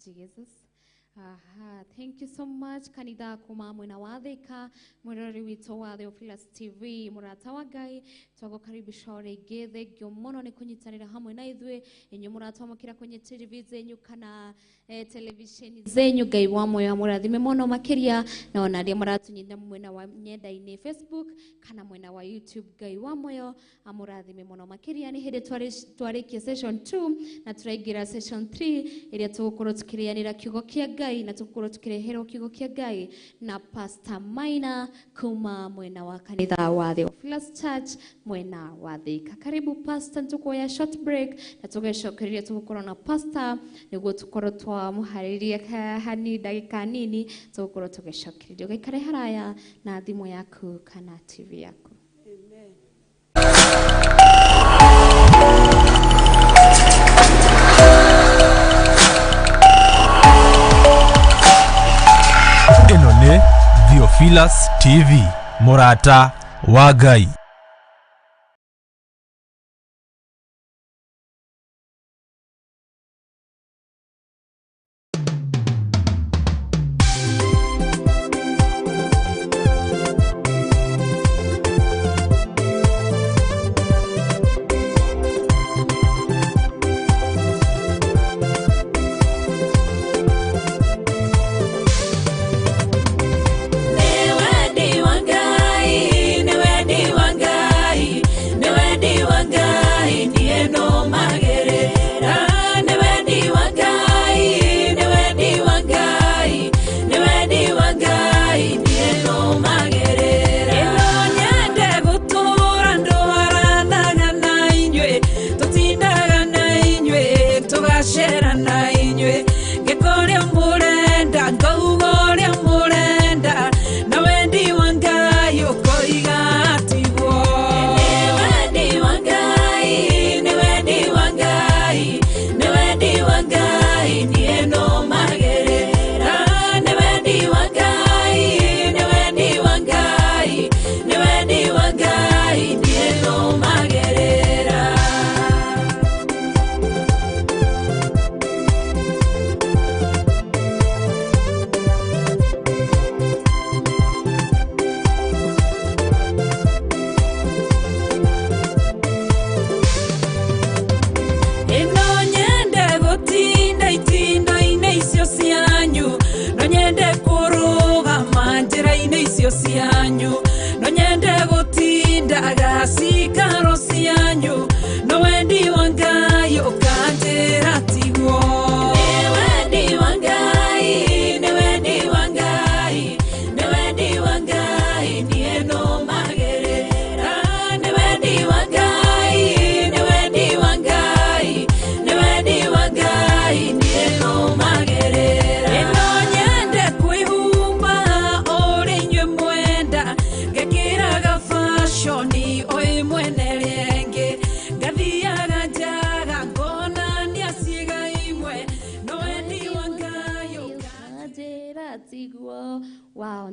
Jesus. Thank you so much. Kanitha kuma mwena wa Thika, mwirori witũ wa Theophilus TV, mũrata wa Ngai, twagukaribisha rĩngĩ. Thengio mũno nĩ kũnyitanĩra hamwe na ithuĩ, inyuĩ mũratwamũkĩra kwenye TV zenyu kana televisheni zenyu. Ngai wa moyo amũrathime mũno makĩria, na ona arĩa maratunyita mwena wa nyenda-inĩ Facebook kana mwena wa YouTube. Ngai wa moyo amũrathime mũno makĩria. Nĩ hĩndĩ twarĩkia session 2 na tũraingĩra session 3 ĩrĩa tũgũkorwo tukĩrĩanĩra kiugo kĩa Ngai na tũgũkorwo tukĩreherwo kiugo kĩa Ngai na Pastor Maina kuma mwena wa kanitha wa Theophilus Church mwena wa Thika. Karibu Pastor, tukuoya short break na tugecokereria tũgũkorwo na Pastor nĩguo tũkorwo twamũharĩria hani ndagĩka nini, tũgũkorwo tũgecokereria. Ũgaikare haraya na thimũ yaku kana TV yaku. Ĩno nĩ Theophilus TV, mũrata wa Ngai.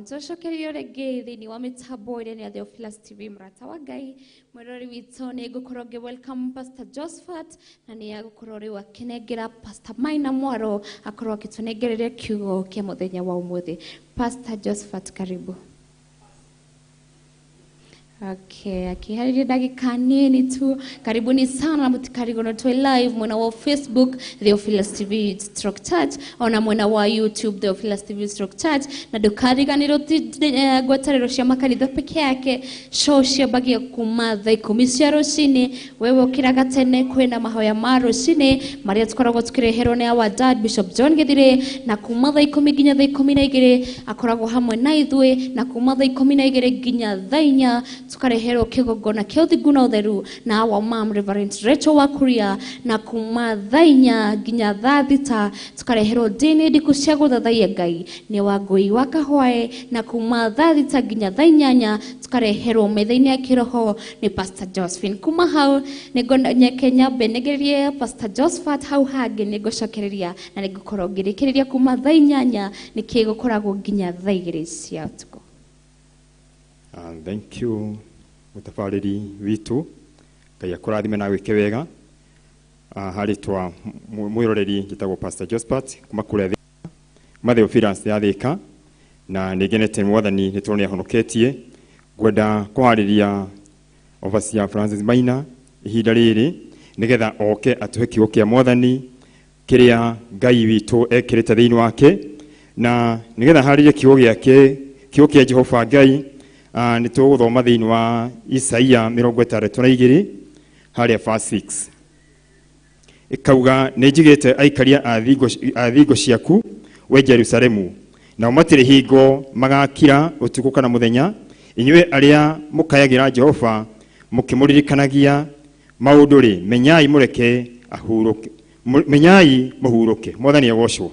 Ncocokererio rĩngĩ thĩinĩ wa mĩtambo ĩrĩa nĩ ya Theophilus TV, mũrata wa Ngai. Mwĩrori witũ nĩ ngũkorwo ngĩ welcome Pastor Josephat, na nĩ agũkorwo rĩu akĩnengera Pastor Maina Mwaro akorwo akĩtũnengereria kiugo kĩa mũthenya wa ũmũthĩ. Pastor Josephat, karibu. Okay, akiharĩria ndagĩka nini tu. Karibuni sana, mũtikarigwo twĩ live mwena wa Facebook Theophilus TV Stroke Church, ona mwena wa YouTube Theophilus TV Stroke Church, na ndũkariganĩrwo ngwatanĩro cia makanitha peke yake. Show ciambagia kuma thaa 10 cia rũcinĩ. Wewe ũkĩraga tene, kwĩna mahoya ma rũcinĩ marĩa tũkoragwo tũkĩreherwo nĩ our dad Bishop John Githire, na kuma thaa 10 nginya thaa 12 akoragwo hamwe na ithuĩ, na kuma thaa 12 nginya thaa 4 tukareherwo kĩgongona kĩa ũthingu na ũtheru na our mom Reverend Rachel Wakuria, na kuma thaa 4 nginya thaa 6 tukareherwo ndini ndiku cia gũthathaiya Ngai nĩ wa Ngũi wa Kahwae, na kuma thaa 6 nginya thaa 8 tukareherwo metha-inĩ ya kĩroho nĩ Pastor Josephine. Kuma hau nĩngonyeke nyambe negererie Pastor Josephat, hau hangĩ nĩngũcokereria na nĩngũkorwo ngĩrĩkĩrĩria kuma thaa 8 nĩkĩ gũkoragwo nginya thaa 2 cia ũtukũ. Thank you mutabarĩri witũ, Ngai akũrathime na gwĩke wega. haritwa mwiroreri gitagwo Pastor Josephat kuma kũrĩa Theophilus ya Thika na nĩngenete mwathani nĩ tũrona ahonoketie ngwenda kũharĩria Overseer Francis Maina ihinda rĩrĩ nĩgetha oke atuhe kiugo kĩa mwathani kĩrĩa Ngai witũ ekĩrĩte thĩinĩ wake na nĩgetha harĩrie kiugo gĩake kiugo kĩa Jehova Ngai nĩ tũgũthoma thĩinĩ wa Isaia 62 harĩa verse 6 ikauga nĩnjigĩte aikaria a thingo ciaku we Jerusalemu na matirĩ hingo magakira ũtukũ kana mũthenya inyuĩ arĩa mũkayagĩra Jehova mũkĩmũririkanagia maũndũ rĩ menyai mũreke ahurũke menyai mũhurũke mwathani agocwo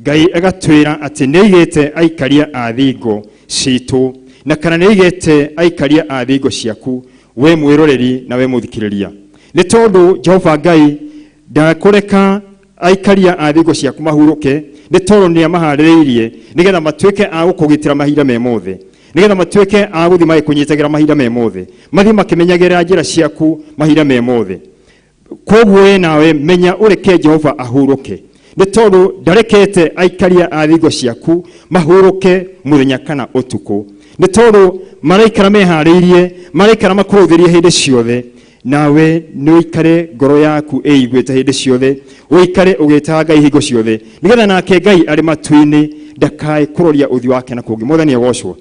Ngai agatwĩra atĩ nĩigĩte aikaria a thingo citũ na kana nĩigĩte aikaria a thingo ciaku we mwĩroreri na we mũthikĩrĩria nĩ tondũ Jehova Ngai ndakũreka aikaria a thingo ciaku mahurũke nĩ tondũ nĩ amaharĩrĩirie nĩgetha matuĩke a gũkũgitĩra mahinda me mothe nĩgetha matuĩke a gũthiĩ magĩkũnyitagĩra mahinda me mothe mathiĩ makĩmenyagĩrĩra njĩra ciaku mahinda me mothe koguo we nawe menya ũreke Jehova ahurũke nĩ tondũ ndarekete aikaria a thingo ciaku mahurũke mũthenya kana ũtukũ nĩ tondũ maraikara meharĩirie maraikara makũrũthĩrie hĩndĩ ciothe nawe nĩũikare ngoro yaku ĩiguĩte hĩndĩ ciothe ũikare ũgĩtaga Ngai hingo ciothe nĩgetha nake Ngai arĩ matu-inĩ ndakae kũroria ũthiũ wake na kũngĩ mwathani agocwo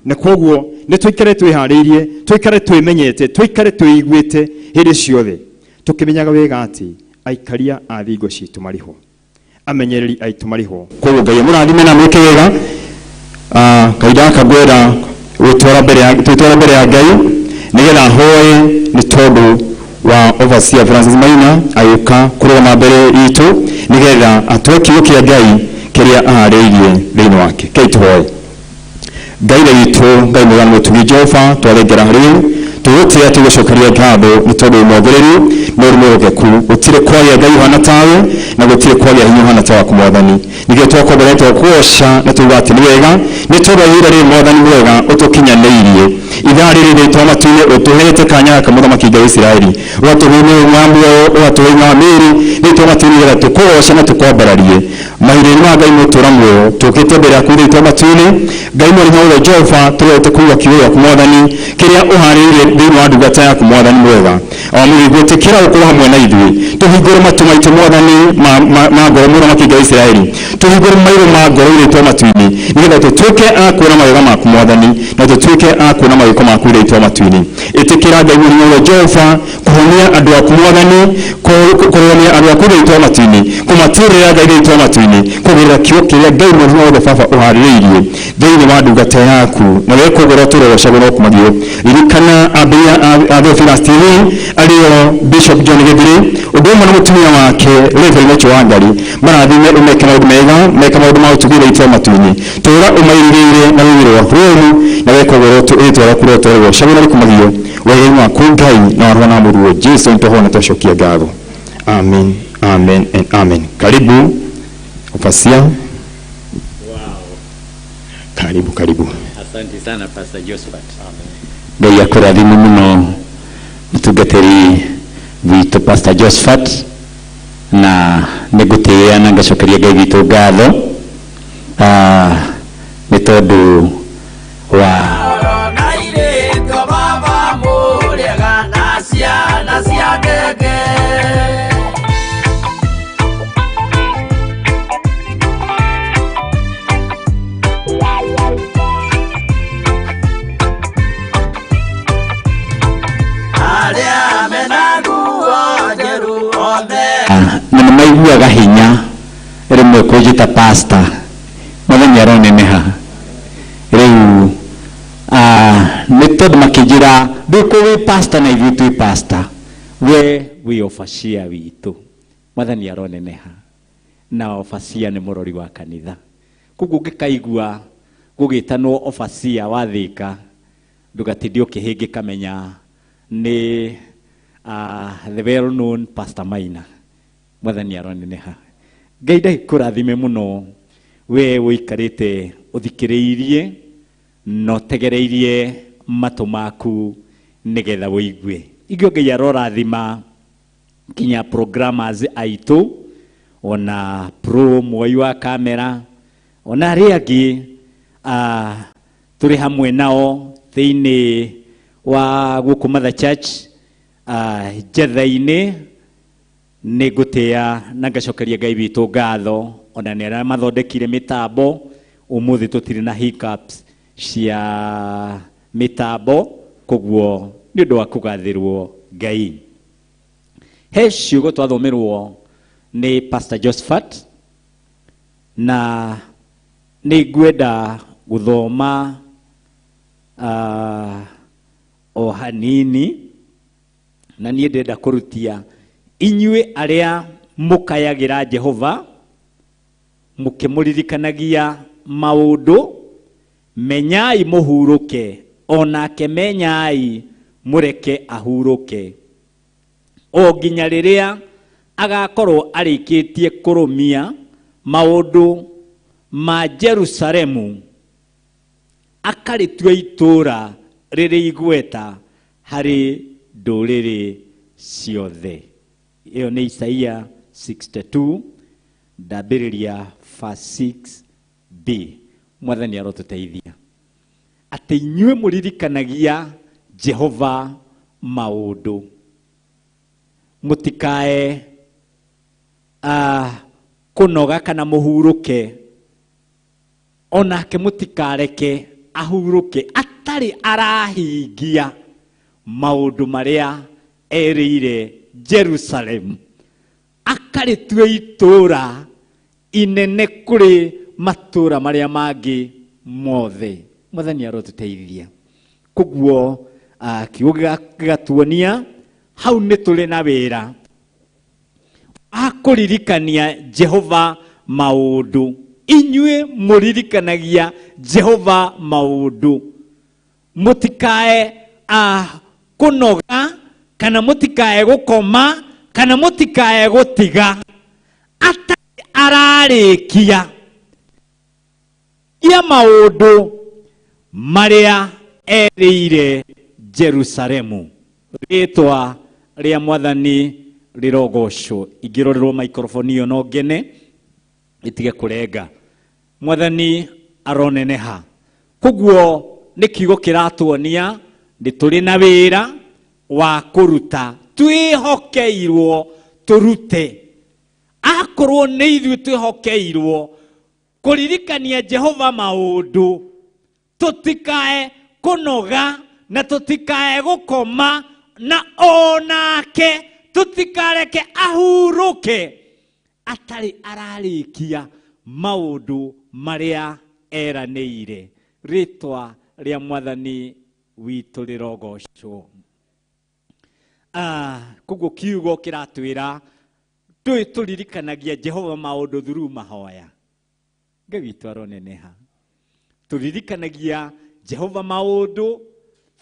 na koguo nĩ tũikare twĩharĩirie tũikare twĩmenyete tũikare twĩiguĩte hĩndĩ ciothe tũkĩmenyaga wega atĩ aikaria a thingo citũ marĩho amenyereri aitũ marĩho koguo Ngai mũrathime na mwĩke wega kaida kagwera gwĩtwara mbere ya Ngai nĩgetha hoe nĩ tondũ wa Overseer Francis Maina agĩũka kũrũgama mbere itũ nĩgetha atue kiugo kĩa Ngai kĩrĩa aharĩirie thĩinĩ wake keitũhoe Ngai witũ Ngai mwega mũtugi Jehova twarengera harĩ tũgũtĩĩa tũgũcokeria ngatho nĩ tondũ ũmwagĩrĩru nĩ ũrĩ mwĩhokeku gũtirĩ kwaria Ngai ũhana tawe na gũtirĩ kwaria hinya ũhana ta waku mwathani nĩkĩo twakwambaretwo kuoca na tuuga atĩ nĩ wega nĩ tondũ ihinda rĩrĩ mwathani mwega ũtũkinyanĩirie ithaa rĩrĩ rĩtwa matu-inĩ ũtũhete kanya ka mũthamaki Ngai wa Isiraeli ũgatũgũithia muoyo ũgatũgũithia mĩĩrĩ rĩtwa matu-inĩ nĩgetha tũkuoce na tũkwambararie mahinda-inĩ ma Ngai mũtũra muoyo tũkĩte mbere yaku rĩtwa matu-inĩ Ngai mũrĩho wothe Jehova tũrete kuuga kiugo gĩaku mwathani kĩrĩa ũharĩirie thĩinĩ wa ndungata yaku mwathani mwega gwĩtĩkĩra gũkorwo hamwe na ithuĩ tũhingũre matu maitũ mwathani ma ngoro mũthamaki Ngai wa Isiraeli tũhingũre maitho ma ngoro rĩtwa matu-inĩ nĩgetha tũtuĩke a kuona mawega maku mwathani na tũtuĩke a kuona mawĩko maku rĩtwa matu-inĩ ĩtĩkĩra Ngai mũrĩho wothe Jehova kũhonia andũ aku mwathani kũrũgamia andũ aku rĩtwa matu-inĩ kũmatirĩra Ngai rĩtwa matu-inĩ kũgerera kiugo kĩrĩa Ngai mũrĩho wothe Baba ũharĩrĩirie thĩinĩ wa ndungata yaku na we kũgũra tũrogocagwo kumagio ririkana ambia a Theophilus TV arĩo Bishop John Githiri ũndũ ũmwe na mũtumia wake Reverend Rachel Wangari marathime ũmeke maũndũ mega meka maũndũ ma ũtugi rĩtwa matu-inĩ tũra ũmairĩire na rũgĩrĩ rwaku rũmu na we kũgũra rĩtwa rwaku tũrogocagwo na kumagio wega waku Ngai na warũa na mũruo Jesu nĩtũhona tũcokia ngatho amen amen and amen karibu Overseer karibu asante sana Pastor Josephat Ngai akũrathime mũno mũtungatĩri witũ Pastor Josephat na nĩngũtĩĩa na ngacokeria Ngai witũ ngatho nĩ tondũ wa na maiguaga hinya rĩmwe kũnjĩta pastor mũthenya aroneneha rĩu nĩ tondũ makĩnjĩra ndũkũ wĩ pastor na ithuĩ twĩ pastor we wĩ Overseer witũ mwathani aroneneha na Overseer nĩ mũrori wa kanitha koguo ũngĩkaigua gũgĩtanwo Overseer wa Thika ndũgatinde ũkĩhĩngĩka menya nĩ the well known Pastor Maina mwathani aroneneha Ngai ndakũrathime mũno we ũikarĩte ũthikĩrĩirie no tegereirie matũ maku nĩgetha ũigue igio Ngai arorathima kinya programmers aitũ ona pro muoyo wa kamera ona arĩa angĩ tũrĩ hamwe nao thĩinĩ wa gũkũ Mother Church njetha-inĩ nĩ ngũtĩa na ngacokeria Ngai witũ ngatho ona nĩ arĩa mathondekire mĩtambo ũmũthĩ tũtirĩ na hiccups cia mĩtambo koguo nĩ ũndũ wa kũgathĩrwo Ngai. He ciugo twathomerwo nĩ Pastor Josephat na nĩ ngwenda gũthoma o hanini na niĩ ndenda kũrutia inyuĩ arĩa mũkayagĩra Jehova mũkĩmũririkanagia maũndũ menyai mũhurũke onake menyai mũreke ahurũke o nginya rĩrĩa agakorwo arĩkĩtie kũrũmia maũndũ ma Jerusalemu akarĩtua itũũra rĩrĩ igweta harĩ ndũrĩrĩ ciothe. Ĩyo nĩ Isaia 62 ndambĩrĩria verse 6b. Mwathani arotũteithia atĩ inyuĩ mũririkanagia Jehova maũndũ mũtikae kũnoga kana mũhurũke onake mũtikareke ahurũke atarĩ arahingia maũndũ marĩa erĩire Jerusalem akarĩtua itũũra inene kũrĩ matũũra marĩa mangĩ mothe. Mwathani arotũteithia koguo kiugo gĩgatuonia hau nĩ tũrĩ na wĩra akũririkania Jehova maũndũ. Inyuĩ mũririkanagia Jehova maũndũ mũtikae kũnoga kana mũtikae gũkoma kana mũtikae gũtiga atarĩ ararĩkia ya maũndũ marĩa erĩire Jerusalemu. Rĩtwa rĩa Mwathani rĩrogocwo. Ingĩrorerwo microphone ĩyo no ngene itige kũrenga. Mwathani aroneneha. Koguo nĩ kiugo kĩratuonia nĩ tũrĩ na wĩra wa kũruta. Twĩhokeirwo tũrute. Akorwo nĩ ithuĩ twĩhokeirwo kũririkania Jehova maũndũ tũtikae kũnoga na tũtikae gũkoma na onake tũtikareke ahurũke atarĩ ararĩkia maũndũ marĩa eranĩire. Rĩtwa rĩa Mwathani witũ rĩrogocwo. Koguo kiugo kĩratwĩra tũririkanagia Jehova maũndũ through mahoya. Ngai witũ aroneneha. Tũririkanagia Jehova maũndũ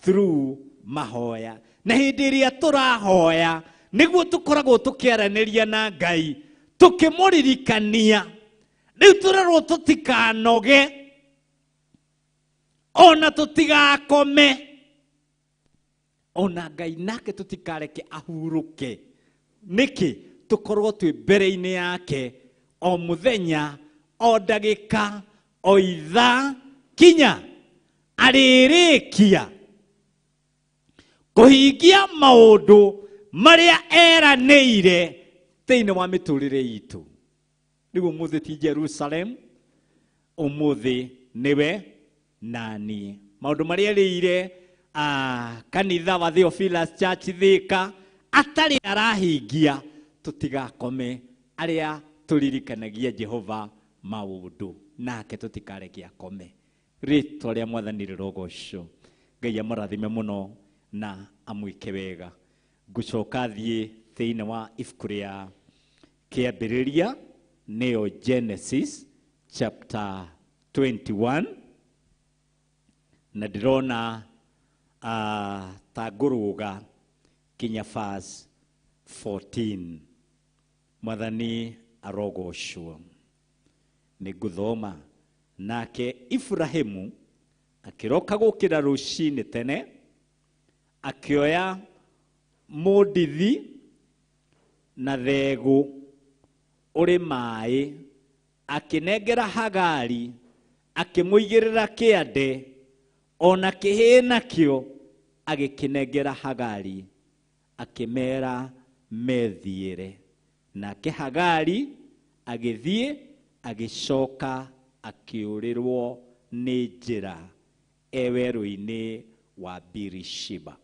through mahoya. Na hĩndĩ ĩrĩa tũrahoya nĩguo tũkoragwo tũkĩaranĩria na Ngai tũkĩmũririkania. Rĩu tũrerwo tũtikanoge ona tũtigakome ona Ngai nake tũtikareke ahurũke. Nĩkĩ tũkorwo twĩ mbere-inĩ yake o mũthenya o ndagĩka o ithaa kinya arĩrĩkia kũhingia maũndũ marĩa eranĩire thĩinĩ wa mĩtũrĩre itũ. Rĩu ũmũthĩ ti Jerusalem, ũmũthĩ nĩwe na niĩ. Maũndũ marĩa erĩire kanitha wa Theophilus Church Thika atarĩ arahingia tũtigakome arĩa tũririkanagia Jehova maũndũ nake tũtikareke akome. Rĩtwa rĩa Mwathani rĩrogocwo. Ngai amũrathime mũno na amwĩke wega. Ngũcoka thiĩ thĩinĩ wa ibuku rĩa kĩambĩrĩria nĩyo Genesis chapter 21 na ndĩrona ta ngũrũga kinya verse 14. Mwathani arogocwo. Nĩ ngũthoma. Nake Ibrahimu akĩroka gũkĩra rũci-inĩ tene akĩoya mũndithi na thegũ ũrĩ maĩ, akĩnengera Hagari, akĩmũigĩrĩra kĩande, ona kĩhĩĩ nakĩo agĩkĩnengera Hagari, akĩmera methiĩre. Nake Hagari agĩthiĩ, agĩcoka akĩũrĩrwo nĩ njĩra werũ-inĩ wa Birishiba.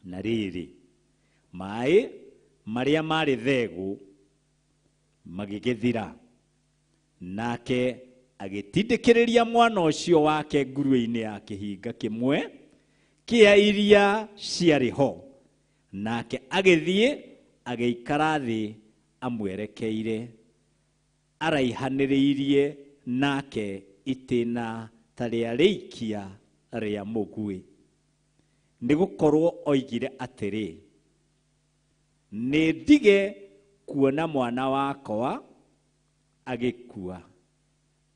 Na rĩrĩ, maĩ marĩa marĩ thegũ magĩgĩthira, nake agĩtindĩkĩrĩria mwana ũcio wake ngurue-inĩ ya kĩhinga kĩmwe kĩa iria ciarĩ ho, nake agĩthiĩ agĩikara thĩ amwerekeire, araihanĩrĩirie nake itĩna ta rĩa rĩikia rĩa mũguĩ. Nĩgũkorwo oigire atĩrĩ, nĩ ndige kuona mwana wakwa agĩkua.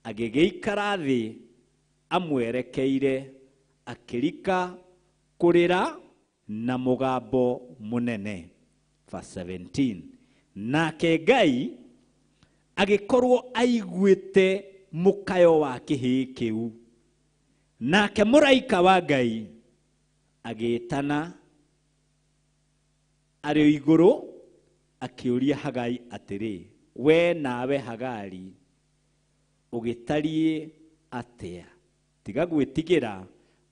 Agĩgĩikara thĩ amwerekeire, akĩrika kũrĩra na mũgambo mũnene. Verse 17. Nake Ngai agĩkorwo aiguĩte mũkayo wa kĩhĩĩ kĩu. Nake mũraika wa Ngai agĩtana arĩ igũrũ, akĩũria Hagai atĩrĩ, we nawe Hagari ũgĩtariĩ atĩa? Tiga gwĩtigĩra,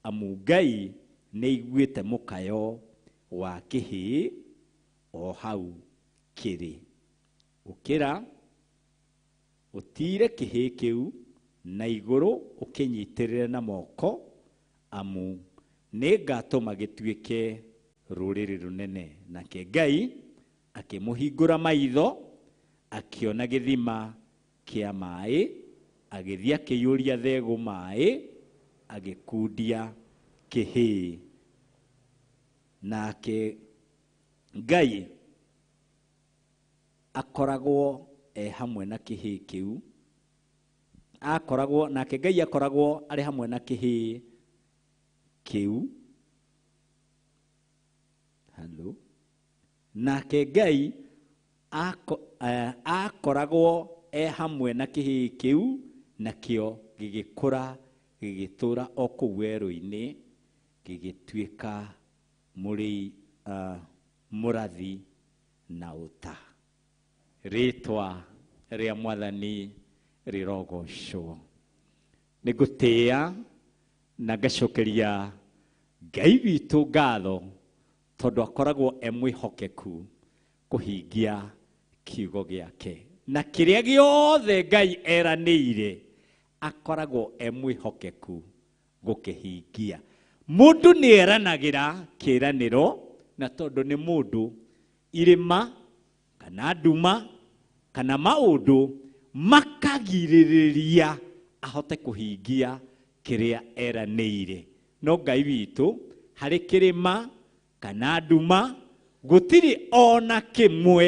amu Ngai nĩaiguĩte mũkayo wa kĩhĩĩ o hau kĩrĩ. Ũkĩra ũtire kĩhĩĩ kĩu na igũrũ, ũkĩnyitĩrĩre na moko, amu nĩngatũma gĩtuĩke rũrĩrĩ rũnene. Nake Ngai akĩmũhingũra maitho, akĩona gĩthima kĩa maĩ, agĩthiĩ akĩiyũria thegũ maĩ, agĩkundia kĩhĩĩ. Nake Ngai akoragwo hamwe na kĩhĩĩ kĩu, nake Ngai akoragwo arĩ hamwe na kĩhĩĩ kĩu. Hello. Nake Ngai akoragwo hamwe na kĩhĩĩ kĩu, nakĩo gĩgĩkũra gĩgĩtũra o kũu werũ-inĩ, gĩgĩtuĩka mũrathi na ũta. Rĩtwa rĩa Mwathani rĩrogocwo. Nĩngũtĩĩa na ngacokeria Ngai witũ ngatho, tondũ akoragwo mwĩhokeku kũhingia kiugo gĩake. Na kĩrĩa gĩothe Ngai eranĩire akoragwo mwĩhokeku gũkĩhingia. Mũndũ nĩeranagĩra kĩĩranĩro, na tondũ nĩ mũndũ, irĩma kana nduma kana maũndũ makagirĩrĩria ahote kũhingia kĩrĩa eranĩire. No Ngai witũ, harĩ kĩrĩma kana nduma, gũtirĩ ona kĩmwe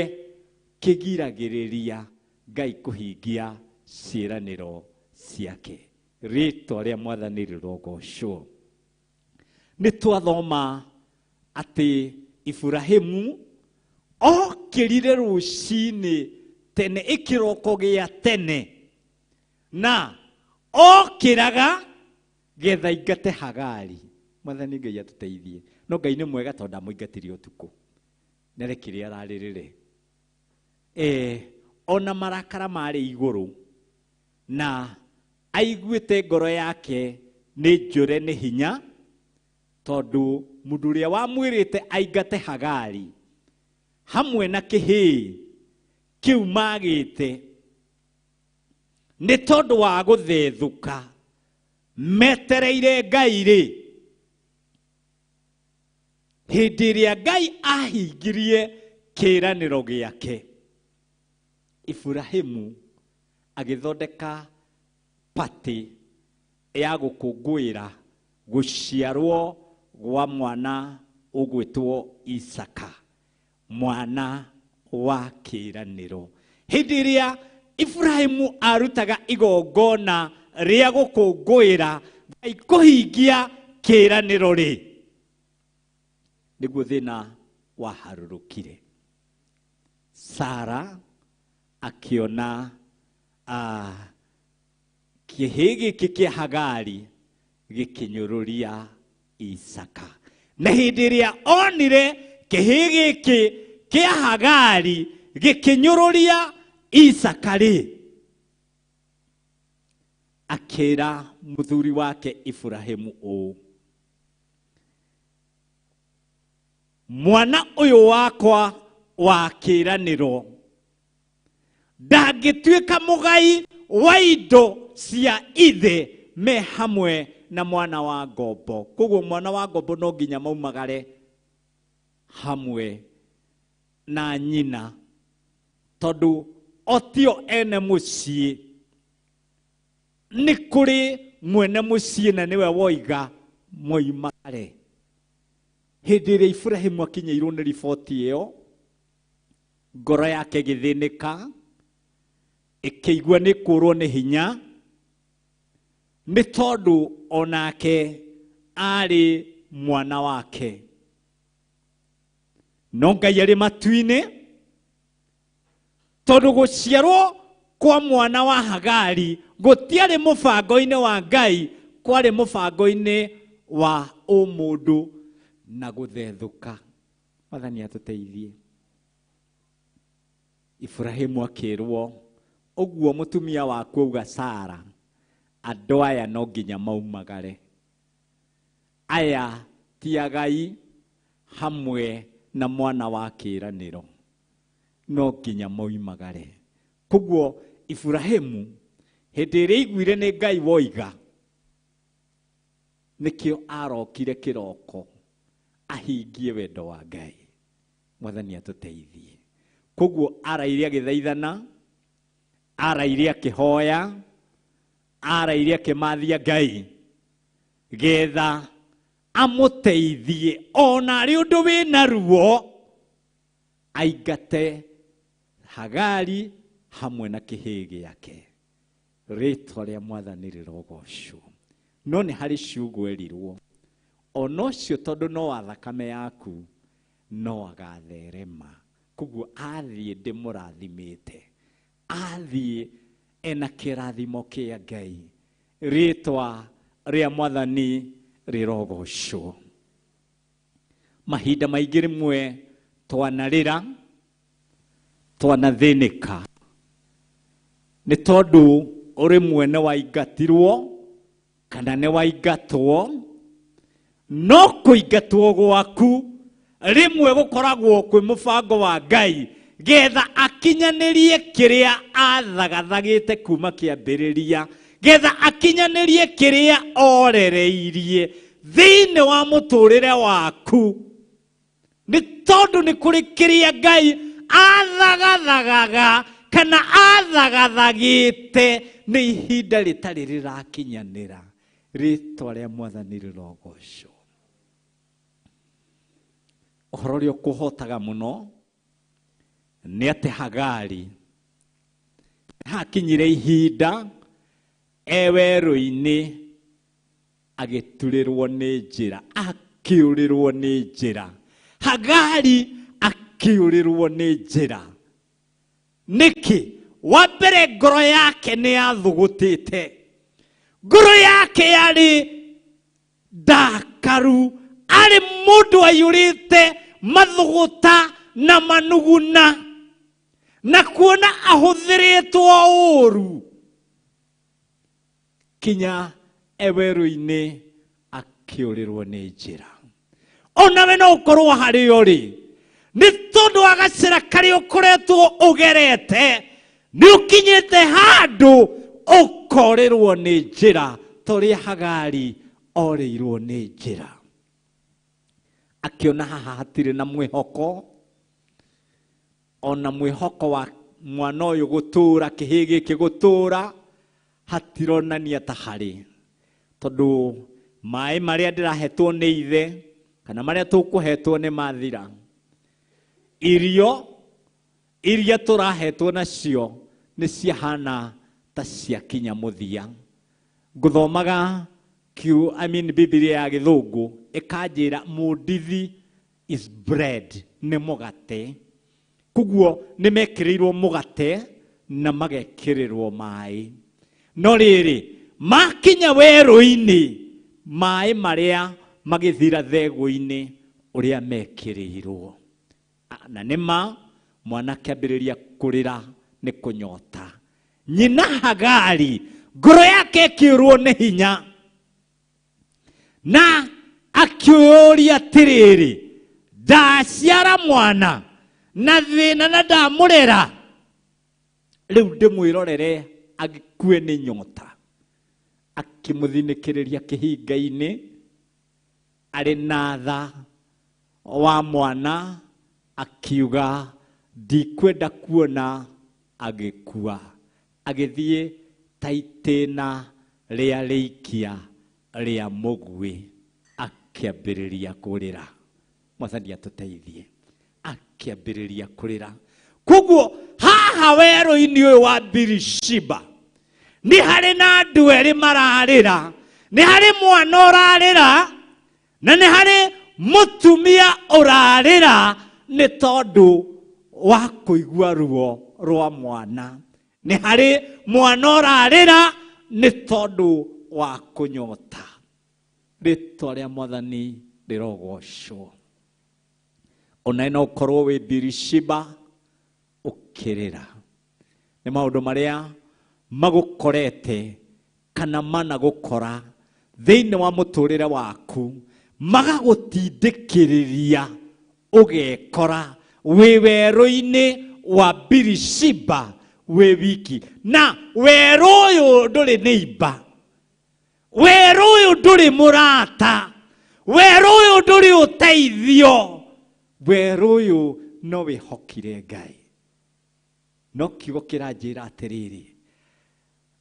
kĩgiragĩrĩria Ngai kũhingia ciĩranĩro ciake. Rĩtwa rĩa Mwathani rĩrogocwo. Nĩtwathoma atĩ Iburahĩmu okĩrire rũci-inĩ tene, ĩkĩroko gĩa tene, na okĩraga getha aingate Hagari. Mwathani Ngai atũteithie. No Ngai nĩ mwega tondũ ndamũingatire ũtukũ. Nĩrĩ kĩrĩa ararĩrĩre. Ona marakara marĩ igũrũ, na aiguĩte ngoro yake nĩ njũre nĩ hinya, tondũ mũndũ ũrĩa wamwĩrĩte aingate Hagari hamwe na kĩhĩĩ kĩu magĩte, nĩ tondũ wa gũthethũka metereire Ngai-rĩ. Hĩndĩ ĩrĩa Ngai ahingirie kĩĩranĩro gĩake, Iburahĩmu agĩthondeka pati ya gũkũngũĩra gũciarwo gwa mwana ũgwĩtwo Isaka, mwana wa kĩĩranĩro. Hĩndĩ ĩrĩa Iburahĩmu arutaga igongona rĩa gũkũngũĩra Ngai kũhingia kĩĩranĩro-rĩ, nĩguo thĩna waharũrũkire. Sara akiona kĩhĩ gĩkĩ kĩa Hagari gĩkĩnyũrũria Isaka. Na hĩndĩ ĩrĩa onire kĩhĩ gĩkĩ kĩa Hagari gĩkĩnyũrũria Isaka rĩ, akĩra mũthuri wake Ibrahimu ũũ: mwana ũyũ wakwa wa kĩĩranĩro ndangĩtuĩka mũgai wa indo cia ithe me hamwe na mwana wa ngombo. Koguo mwana wa ngombo no nginya maumagare hamwe na nyina, tondu otio ene mũciĩ. Nĩ kũrĩ mwene mũciĩ na nĩwe woiga moimagare. Hĩndĩ ĩrĩa Ibrahimu akinyĩirwo nĩ riboti ĩyo, ngoro yake gĩthĩnĩka, ĩkĩigua nĩ kũrwo nĩ hinya, nĩ tondũ onake arĩ mwana wake. No Ngai arĩ matu-inĩ, tondũ gũciarwo kwa mwana wa Hagari gũtiarĩ mũbango-inĩ wa Ngai, kwarĩ mũbango-inĩ wa ũmũndũ na gũthethũka. Mwathani atũteithie. Ibrahimu akĩrwo, ũguo mũtumia waku auga Sara, andũ aya no nginya maumagare. Aya ti agai hamwe na mwana wa kĩĩranĩro, no nginya maumagare. Koguo Ibrahimu hĩndĩ ĩrĩa aiguire nĩ Ngai woiga, nĩkĩo arokire kĩroko ahingie wendo wa Ngai. Mwathani atũteithie. Koguo araire agĩthaithana, araire akĩhoya, araire akĩmathia Ngai getha amũteithie ona arĩ ũndũ wĩna ruo aingate Hagari hamwe na kĩhĩ gĩake. Rĩĩtwa rĩa Mwathani rĩrogocwo. No nĩ harĩ ciugo erirwo, ona ũcio tondũ no wa thakame yaku no agatherema. Koguo athiĩ ndĩmũrathimĩte, athiĩ ena kĩrathimo kĩa Ngai. Rĩĩtwa rĩa Mwathani rĩrogocwo. Mahinda maingĩ rĩmwe twanarĩra, twanathĩnĩka, nĩ tondũ ũrĩ mwene waingatirwo kana nĩ waingatwo. No kũingatwo gwaku rĩmwe gũkoragwo kwĩ mũbango wa Ngai getha akinyanĩrie kĩrĩa athagathagĩte kuma kĩambĩrĩria, getha akinyanĩrie kĩrĩa orereirie thĩinĩ wa mũtũrĩre waku. Nĩ tondũ nĩ kũrĩ kĩrĩa Ngai athagathagaga kana athagathagĩte nĩ ihinda rĩtarĩ rĩrakinyanĩra. Rĩĩtwa rĩa Mwathani rĩrogocwo. Ũhoro ũrĩa ũkũhotaga mũno nĩ atĩ Hagari hakinyire ihinda werũ-inĩ agĩturĩrwo nĩ njĩra, akĩũrĩrwo nĩ njĩra. Hagari akĩũrĩrwo nĩ njĩra. Nĩkĩ? Wa mbere ngoro yake nĩ yathũgũtĩte. Ngoro yake yarĩ ndakaru, arĩ mũndũ aiyũrĩte mathũgũta na manuguna, na kuona ahũthĩrĩtwo ũũru, kinya werũ-inĩ akĩũrĩrwo nĩ njĩra. Onawe no ũkorwo harĩ ũrĩ, nĩ tondũ wa gacĩra karĩa ũkoretwo ũgerete, nĩ ũkinyĩte handũ ũkorĩrwo nĩ njĩra, torĩa Hagari orĩirwo nĩ njĩra. Akiona haha hatirĩ na mwĩhoko, ona mwĩhoko wa mwana ũyũ gũtũũra, kĩhĩ gĩkĩ gũtũũra, hatironania ta harĩ. Tondũ maĩ marĩa ndĩrahetwo nĩ ithe kana marĩa tũkũhetwo nĩ mathira. Irio iria tũrahetwo nacio nĩ ciahana ta ciakinya mũthia. Ngũthomaga Biblia ya Gĩthũngũ ĩkanjĩra mũndithi is bread, nĩ mũgate. Kuguo nimekirirwo mugate na magekirirwo mai. No riri makinya werũ-inĩ mai maria magithira thegũ-inĩ ũrĩa mekirirwo. Na nĩma mwana kĩambĩrĩria kũrĩra nĩ kũnyota. Nyina Hagari ngoro yake ĩkĩũrwo nĩ hinya na akĩũria atĩrĩrĩ, ndaciara mwana na thĩna na ndamũrera, rĩu ndĩmwĩrorere agĩkue nĩ nyota. Akĩmũthinĩkĩrĩria kĩhinga-inĩ arĩ na tha wa mwana, akiuga ndikwenda kuona, agĩkua. Agĩthiĩ ta itĩna rĩa rĩikia rĩa mũguĩ, akĩambĩrĩria kũrĩra. Mwathani atũteithie. Akĩambĩrĩria kũrĩra. Kuguo haha werũ-inĩ ũyũ wa Birishiba nĩ harĩ na andũ erĩ mararĩra. Nĩ harĩ mwana ũrarĩra na nĩ harĩ mũtumia ũrarĩra nĩ tondũ wa kũigua ruo rwa mwana. Nĩ harĩ mwana ũrarĩra nĩ tondũ wa kũnyota. Rĩtwa rĩa Mwathani rĩrogocwo. Ona no ũkorwo wĩ Birishiba ũkĩrĩra. Nĩ maũndũ marĩa magũkorete kana managũkora thĩinĩ wa mũtũrĩre waku, magagũtindĩkĩrĩria ũgekora wĩ werũ-inĩ wa Birishiba wĩ wiki. Na werũ ũyũ ndũrĩ neighbor, werũ ũyũ ndũrĩ mũrata, werũ ũyũ ndũrĩ ũteithio, werũ ũyũ no wĩhokire Ngai. No kiugo kĩranjĩra atĩrĩrĩ,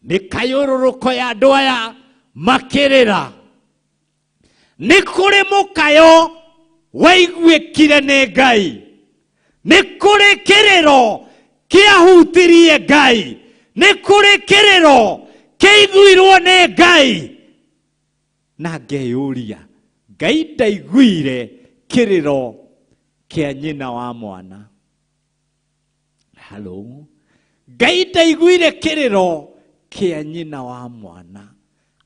nĩ kayũrũrũko ya andũ aya makĩrĩra. Nĩ kũrĩ mũkayo waiguĩkire nĩ Ngai. Nĩ kũrĩ kĩrĩro kĩahutirie Ngai. Nĩ kũrĩ kĩrĩro kĩiguirwo nĩ Ngai. Na ngeyũria, Ngai ndaiguire kĩrĩro kĩa nyina wa mwana? Halo? Ngai ndaiguire kĩrĩro kĩa nyina wa mwana?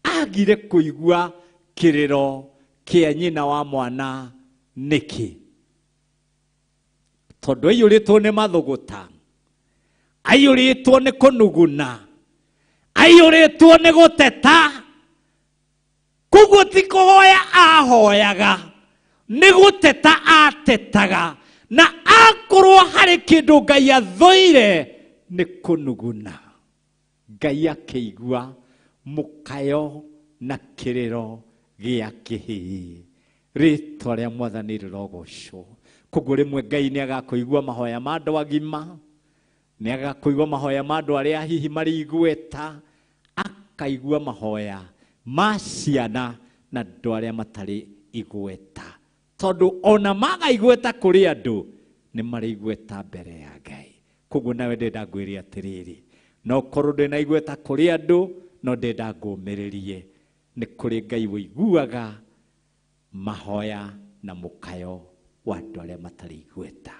Agire kũigua kĩrĩro kĩa nyina wa mwana nĩkĩ? Tondũ aiyũrĩtwo nĩ mathũgũta, aiyũrĩtwo nĩ kũnuguna, aiyũrĩtwo nĩ gũteta. Kuguo ti kũhoya ahoyaga, nĩ gũteta atetaga. Na akorwo harĩ kĩndũ Ngai athũire nĩ kũnuguna. Ngai akĩigua mũkayo na kĩrĩro gĩa kĩhĩ. Rĩtwa rĩa Mwathani rĩrogocwo. Kuguo rĩmwe Ngai nĩ agakũigua mahoya ma andũ agima, nĩ agakũigua mahoya ma andũ arĩa hihi marĩ igweta, akaigua mahoya ma ciana na andũ arĩa matarĩ igweta. Tondũ ona maga igweta kũrĩ andũ nĩ marĩ igweta mbere ya Ngai. Kuguo nawe ndenda ngwĩre atĩrĩrĩ, no korwo ndĩna igweta kũrĩ andũ, no ndenda ngũmĩrĩrie, nĩ kũrĩ Ngai wĩiguaga mahoya na mũkayo wa andũ arĩa matarĩ igweta.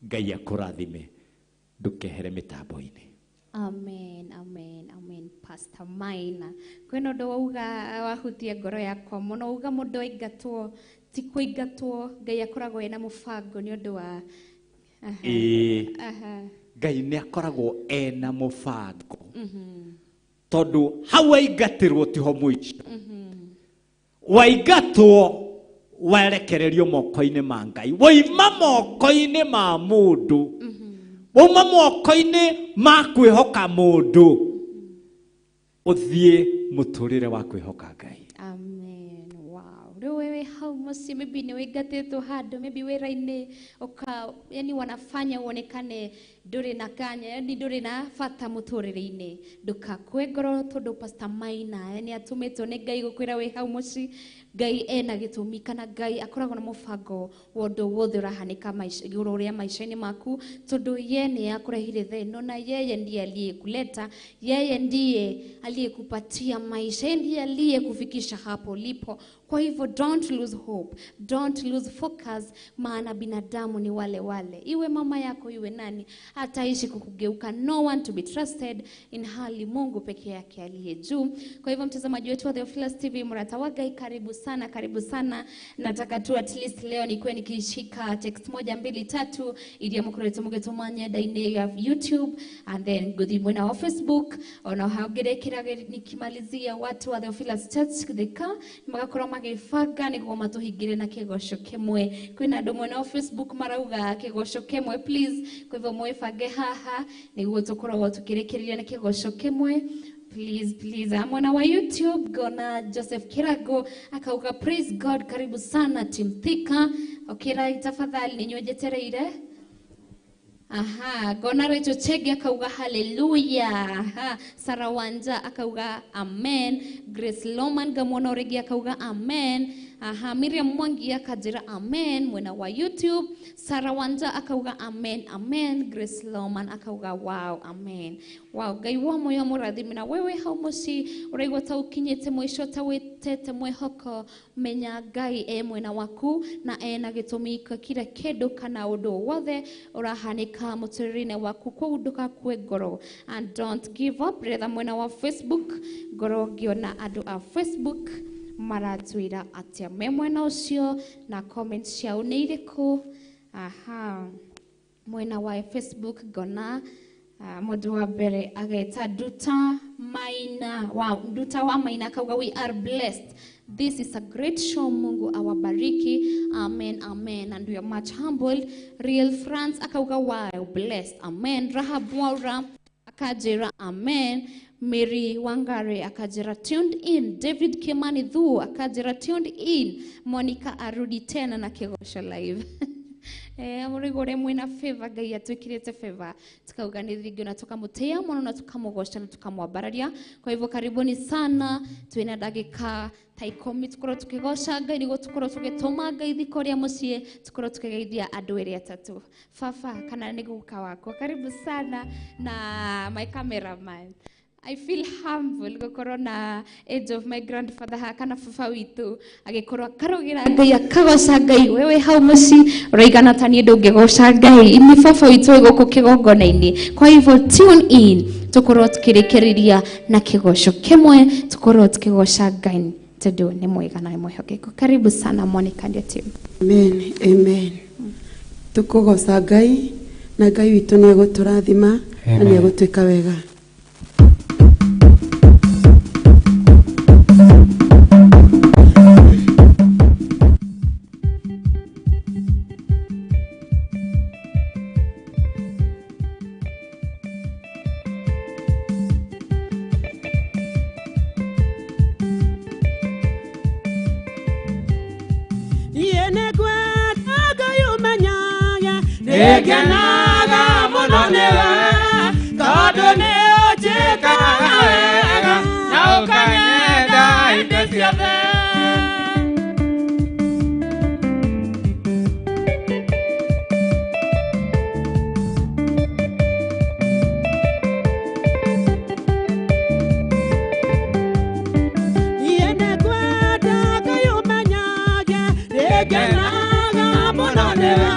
Ngai akũrathime, ndũkehere mĩtambo-inĩ. Amen, amen, amen. Pastor Maina, kwĩna ũndũ wauga wahutia ngoro yakwa mũno, uga mũndũ aingatwo ti kũingatwo. Ngai akoragwo ena mũbango nĩ ũndũ wa Ngai nĩ akoragwo ena mũbango. Tondũ hau aingatĩrwo tiho mũico. Waingatwo warekererio moko-inĩ ma Ngai, waima moko-inĩ ma mũndũ, wauma moko-inĩ ma kwĩhoka mũndũ, ũthiĩ mũtũrĩre wa kwĩhoka Ngai. Amen. Wow. Rĩu wewe hau mũciĩ, maybe nĩ wĩingatĩtwo handũ, maybe wĩra-inĩ yani wanafanya uonekane ndũrĩ na kanya, yani ndũrĩ na bata mũtũrĩre-inĩ. Ndũkakue ngoro tondũ Pastor Maina yani atũmĩtwo nĩ Ngai gũkwĩra wĩ hau mũciĩ, Ngai ena gĩtũmi kana Ngai akoragwo na mũbango wa ũndũ wothe ũrahanĩka igũrũ rĩa maica-inĩ maku, tondũ yeye nĩ akũrehire thĩno na yeye ndiye aliyekuleta, yeye ndiye aliyekupatia maisha, yeye ndiye aliyekufikisha hapo lipo. Kwa hivyo don't lose hope. Don't lose focus, maana binadamu ni wale wale. Iwe mama yako, iwe nani, hataishi kukugeuka. No one to be trusted, in hali Mungu peke yake aliye juu. Kwa hivyo mtazamaji wetu wa Theophilus TV, mratawaga, karibu sana, karibu sana. Nataka tu at least leo nikuwe nikishika text 1, 2, 3 ili mkurete mugetumanya nda-inĩ ya YouTube, and then guthimwe na Facebook ona hagerekera nikimalizia watu wa Theophilus Church Thika magakorwo magifanga niguo matuhingire na kigosho kimwe. Kwina andu mwena wa Facebook marauga kigosho kimwe, please. Kwa hivyo mwifange haha niguo tukorwo tukirekereria na kigosho kimwe. Please. Mwana wa YouTube gona Joseph Kirago akauga praise God, karibu sana team Thika. Okira tafadhali ninywejetereire. Aha, gona Recho Chege akauga hallelujah. Sarawanja akauga amen. Grace Loman gamona oregi akauga amen. Aha, Miriam Mwangi akajira amen. Mwena wa YouTube Sarawanja akauga amen. Grace Loman akauga wow, amen. Wow, Ngai wa moyo mũrathime na wewe hau muci uraigua ta ukinyite mwisho ta witete mwĩhoko, menya Ngai mwena waku na ena gĩtũmi kira kĩndũ kana ũndũ wothe ũrahanĩka mũtũrĩre-inĩ waku, kwa ũndũ kwe ngoro. And don't give up. Retha mwena wa Facebook ngoro ngĩona andũ a Facebook maratwĩra atĩa me mwena ũcio na comment ciao nĩ irĩkũ. Aha, mwena wa Facebook ngona mũndũ wa mbere ageta Duta Maina. Wow, Duta wa Maina kauga we are blessed. This is a great show. Mungu awabariki. Amen. And we are much humbled. Real France akauga wow, blessed. Amen. Rahab Waura akajira amen. Mary Wangare akajira tuned in. David Kimani Dhu akajira tuned in. Monica arudi tena na kigosho live. Amurigore mwina favor Ngai atwikirite favor tukauga ni thingio na tukamutea mono na tukamugosha na tukamwabararia. Kwa hivyo karibuni sana, twina ndagika ta 10 tukorwo tukigosha Ngai niguo tukorwo tugituma Ngai thiko ria mucie, tukorwo tukigeithia andu eri atatu. Fafa kana ni guka wako, karibu sana na my cameraman. I feel humble gukorwo na age of my grandfather hakana fafa witu agikorwo karogira Ngai akagoca Ngai. Wewe hau muci uraigana tani ndungigoca Ngai, imi fafa witu guku kigongona-ini. Kwa hivyo tune in, tukorwo tukirekereria na kigosho kimwe, tukorwo tukigoca Ngai tondu ni mwega na mwĩhokeku. Karibu sana Monica and your team. Amen. Tukugoca Ngai na Ngai witu ni aguturathima na ni agutwika wega. Ekenaga mononega todo ne ochekaga wega na ukanyenda indesiathe Yene kwenda kayumanyage ekenaga mononega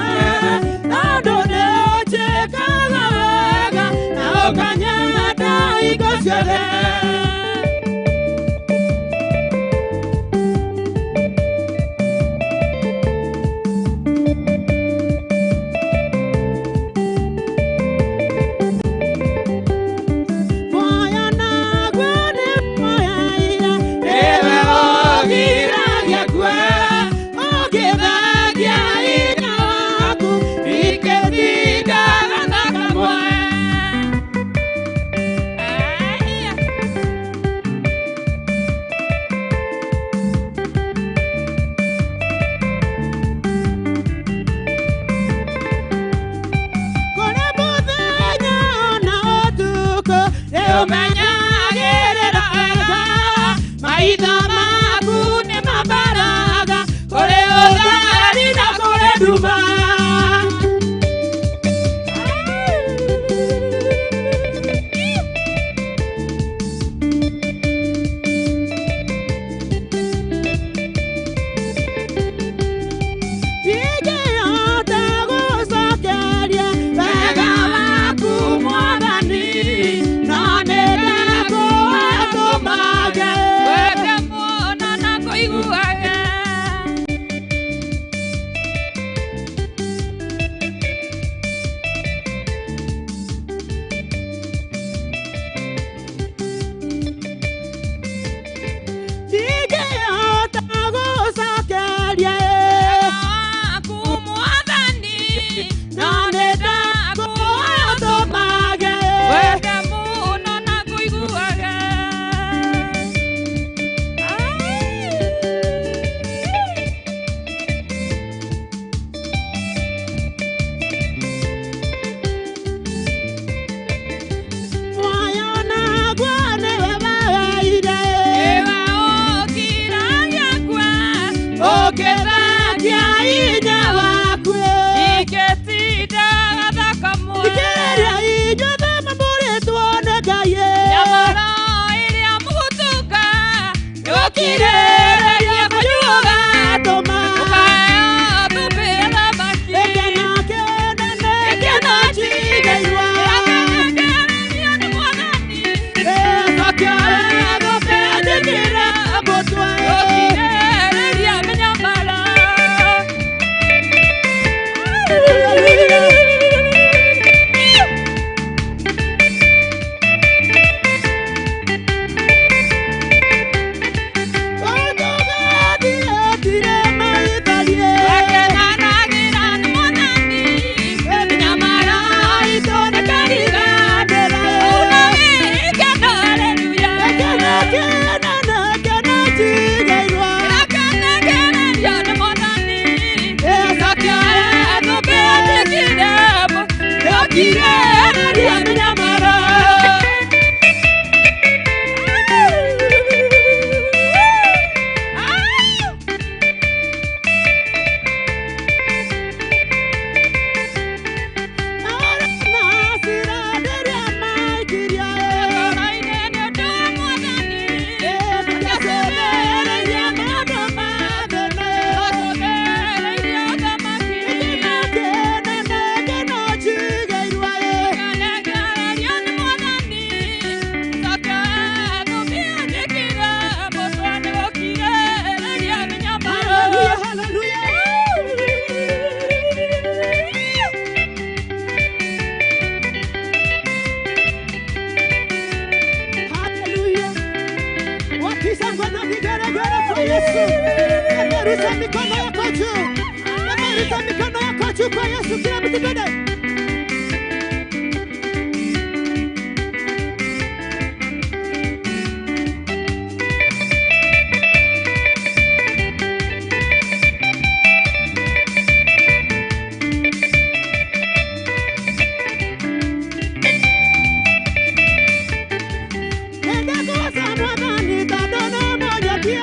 inya waku Ingetinda gathaka muoyo Ikeria inyuothe mamũrĩtwo nĩ Ngai Nyamara ĩrĩa mũgũtuka Yũkirĩrĩria kũnyuaga Tũma Ũkaheo thumbĩ thamaki Ekena kenene Ekena njigĩirwo Ĩrakengererio nĩ Mwathani Cokia gũbe njĩkĩre mũtwe Yũkirĩrĩria mĩnyamaro Wakenanagira nĩ Mwathani Mĩnyamaro itũ nĩ kariganĩra Una gĩkeno haleluya Ĩrakenegererio nĩ Mwathani Cokia thumbĩ njĩkĩre Yũkirĩrĩria mĩnyamaro Mikono yako juu. Imarika mikono yako juu kwa Yesu, kila mtu twende. Nenda kuwasa Mwathani, tondũ nĩ mũnyokie.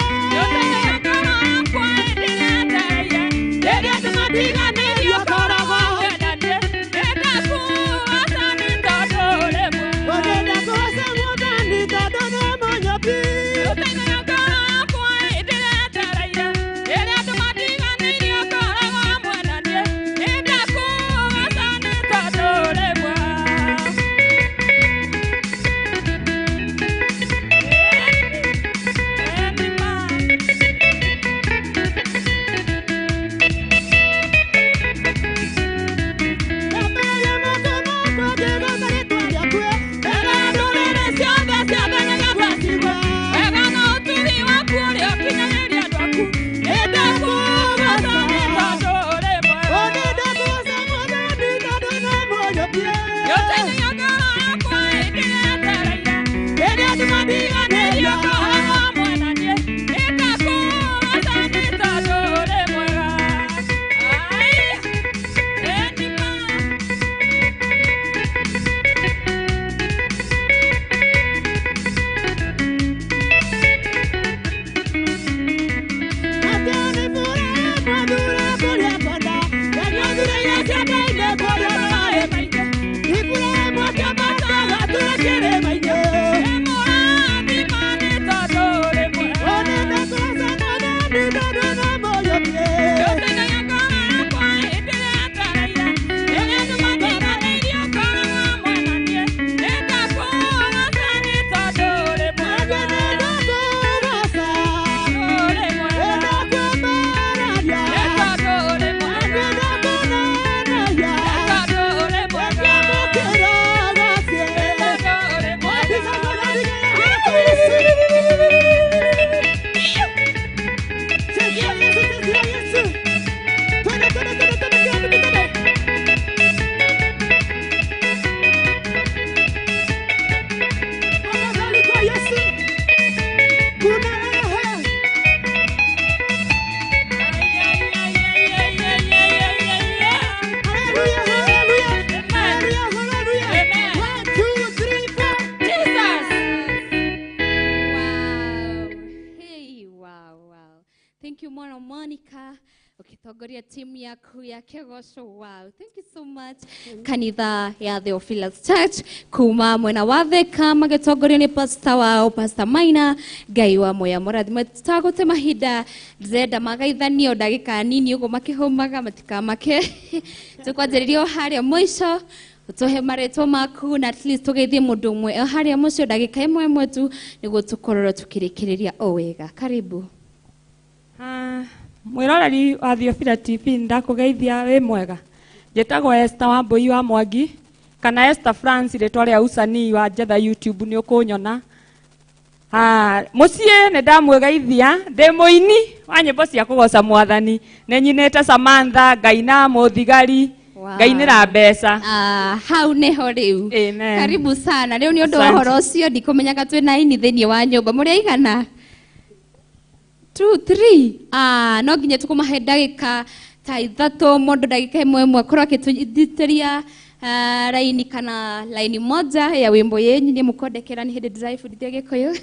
Nenda kuwasa Mwathani, tondũ nĩ mũnyokie. ukitongoria timu yaku ya Kegosho. Wow, thank you so much. Kanitha ya Theophilus Church kuma mwena wa Thika magitongorio ni pastor wao Pastor Maina Ngai wa moya mũrathime tutagote mahinda ndĩrenda magaithanio ndagĩka nini ũguo makĩhũmaga matikamake tukwanjĩrĩrio harĩa mũico tuhe marĩtwa maku na at least tugeithie mũndũ ũmwe harĩa mũico ndagĩka ĩmwe tu nĩguo tũkorwo tukĩrĩkĩrĩria o wega. Karibu. Mwiroreri wa Theophilus TV ndakugeithia wi mwega. Njĩtagwo Esther wa Mbui wa Mwangi kana Esther France rĩtwa rĩa usanii wa Jetha YouTube nĩ ũkũnyona. Mũciĩ nĩ ndamwĩgeithia ndĩ mũini wa nyĩmbo cia kũgoca Mwathani nĩ nyinĩte Samantha Ngai na mũthigari ngainĩra mbeca. Hau nĩho rĩu. Karibu sana. Rĩu nĩ ũndũ wa ũhoro ũcio ndikũmenyaga twĩna ini thĩinĩ wa nyũmba mũrĩ aigana 2 3 no nginya tukũmahe ndagĩka ta ithatũ mũndũ ndagĩka ĩmwe korwo akĩtũnyitĩria laini kana laini moja ya wimbo yenyu nĩ mũkondekera nĩ hĩndĩ ndĩraibundithia Gĩkũyũ.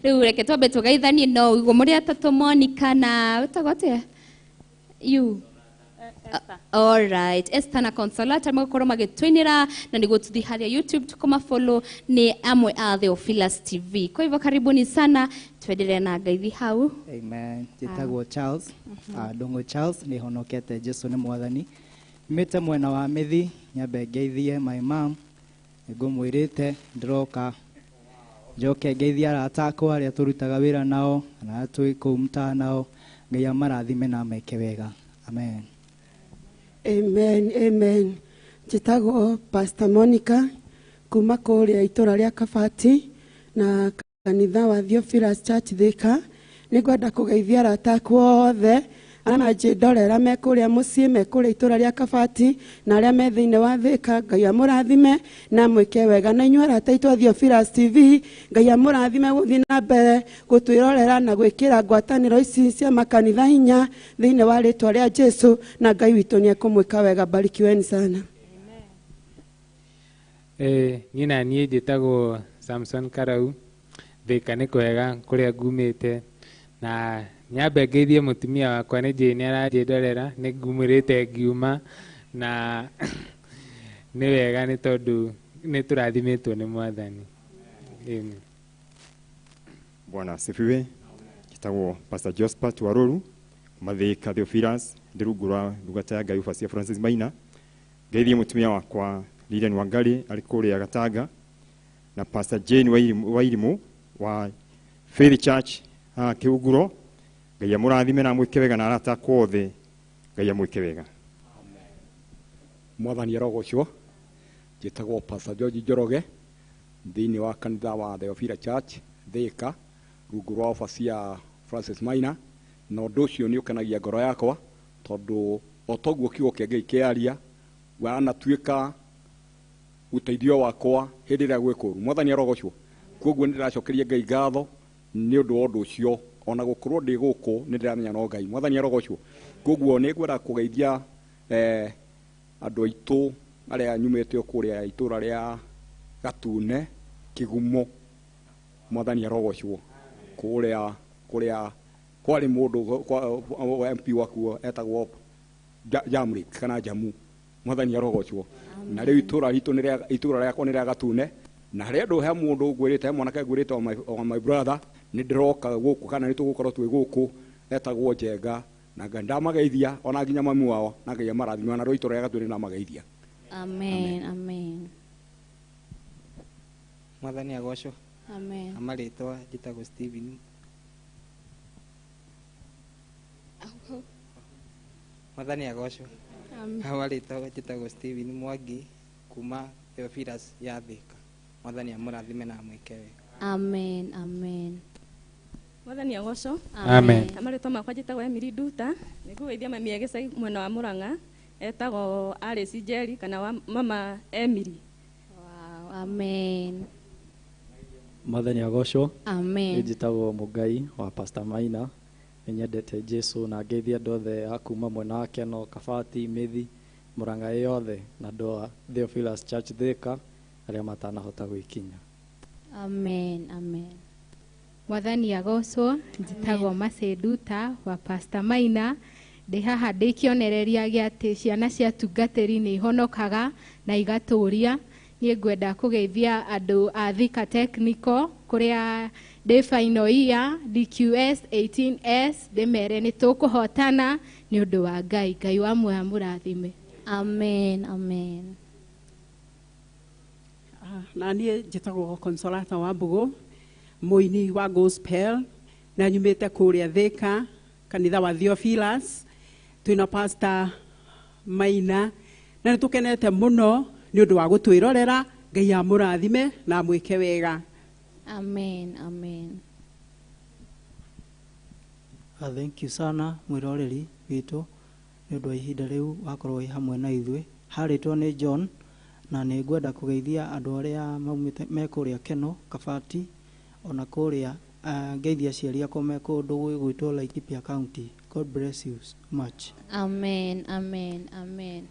Rĩu reke twambe tũgeithanie no ũguo mũrĩ atatũ Monica na ũtagote you all right. Esther na Consolata magũkorwo magĩtwĩnĩra na nĩguo tũthiĩ harĩa YouTube tukoma follow nĩ amwe a Theophilus TV. Kwa hivyo karibuni sana tuendelee na ngeithi hau. Amen. Njĩtagwo Charles. Ndũng'ũ Charles nĩ honokete Jesũ nĩ Mwathani. Mĩte mwena wa Mithi nyambe ngeithie my mom ngũmwĩrĩte ndĩroka njoke ngeithie arata akwa arĩa tũrutaga wĩra nao na twĩ kũu mtaa nao Ngai amarathime na meke wega. Amen. Amen, amen. Njĩtagwo Pastor Monica kuma kũrĩa itũra rĩa Kabati na kanitha wa Theophilus Church Thika. Nĩngwenda kũgeithia arata akwa othe ana njĩndorera me kũrĩa mũciĩ me kũrĩa itũra rĩa Kabati na arĩa me thĩinĩ wa Thika. Ngai amũrathime na mwĩke wega na inyuĩ arata aitũ a Theophilus TV. Ngai amũrathime gũthiĩ na mbere gũtwĩrorera na gwĩkĩra ngwatanĩro ici cia makanitha hinya thĩinĩ wa rĩtwa rĩa Jesũ na Ngai witũ nĩ ekũmwĩka wega. Barikiweni sana. Nyina niĩ njĩtagwo Samson Karau Thika nĩ kwega kũrĩa ngumĩte na nyambe ngeithie mũtumia wakwa nĩ Jane aranjĩndorera nĩ ngumĩrĩte ngiuma na nĩ wega nĩ tondũ nĩ tũrathimĩtwo nĩ Mwathani. Amen. Bwana asifiwe. Njĩtagwo Pastor Josephat Waruru Mathika Theophilus ndĩ rungu rwa ndungata ya Ngai Ubacia Francis Maina. Ngeithie mũtumia wakwa Lilian Wangari arĩ kũrĩa Gatanga na Pastor Jane Wairimu wa Faith Church Kĩuguro. Ngai amũrathime na mwĩke wega na arata akwa othe. Ngai amwĩke wega. Mwathani arogocwo. Njĩtagwo Pastor George Njoroge thĩinĩ wa kanitha wa Theophilus Church Thika rungu rwa Ubacia Francis Maina na ũndũ ũcio nĩ ũkenagia ngoro yakwa tondũ otoguo kiugo kĩa Ngai kĩaria wanatuĩka ũteithio wakwa hĩndĩ ĩrĩa gwĩkũru. Mwathani arogocwo. Koguo nĩ ndĩracokeria Ngai ngatho nĩ ũndũ wa ũndũ ũcio ona gũkorwo ndĩ gũkũ nĩ ndĩramenya no Ngai. Mwathani arogocwo. Koguo nĩ ngwenda kũgeithia andũ aitũ arĩa nyumĩte kũrĩa itũra rĩa Gatune Kĩgumo. Mwathani arogocwo. Kũrĩa kwarĩ mũndũ MP wakuo etagwo Jamrik kana Jamu. Mwathani arogocwo. Na rĩu itũra ritũ nĩ itũra rĩakwa nĩ rĩa Gatune na harĩa andũ he mũndũ ngwĩrĩte mwanake ngwĩrĩte o my brother nĩ ndĩroka gũkũ kana nĩ tũgũkorwo twĩ gũkũ etagwo Njenga na Ngai ndamageithia ona nginya mami wao na Ngai amarathime na rĩu itũra rĩa Gatune na mageithia. Amen. Amen. Mwathani agocwo. Amen. Amarĩtwa njĩtagwo Steven. Mwathani agocwo. Amarĩtwa njĩtagwo Steven Mwangi kuma Theophilus ya Thika. Mwathani amũrathime na mwĩke wega. Amen. Amen. Mwathani agocwo. Amen. Amarĩtwa makwa njĩtagwo Emily Nduta nĩngũgeithia mami Egecai mwena wa Mũrang'a etagwo Alice Njeri kana wa mama Emily. Wow. Amen. Mwathani agocwo. Amen. Njĩtagwo Mũngai wa Pastor Maina nyendete Jesũ na ngeithia andũ othe a kuma mwena wa Keno Kabati Mithi Mũrang'a yothe na andũ a Theophilus Church Thika arĩa matanahota gwĩkinya. Amen. Amen. Mwathani agocwo. Njĩtagwo Macenduta wa Pastor Maina ndĩ haha ndĩkĩonereria gĩa atĩ ciana cia tungatĩri nĩ ihonokaga na igatũria. Niĩ ngwenda kũgeithia andũ a Thika Technical kũrĩa ndĩ final year DQS 18S ndĩmere nĩ tũkũhotana nĩ ũndũ wa Ngai. Ngai wa muoyo amũrathime. Amen, amen. Na niĩ njĩtagwo Consolata wa Mbugu, mũini wa gospel, na nyumĩte kũrĩa Thika, kanitha wa Theophilus. Twĩna pastor Maina, na nĩ tũkenete mũno nĩ ũndũ wa gũtwĩrorera. Ngai amũrathime na mwĩke wega. Amen, amen. Thank you sana mwĩroreri witũ nĩ ũndũ wa ihinda rĩu wakorwo wĩ hamwe na ithuĩ. Harĩtwo nĩ John na nĩ ngwenda kũgeithia andũ arĩa maumĩte me kũrĩa Keno Kabati ona kũrĩa ngeithia aciari akwa me kũndũ gwĩtwo Laikipia County. God bless you much. Amen, amen, amen.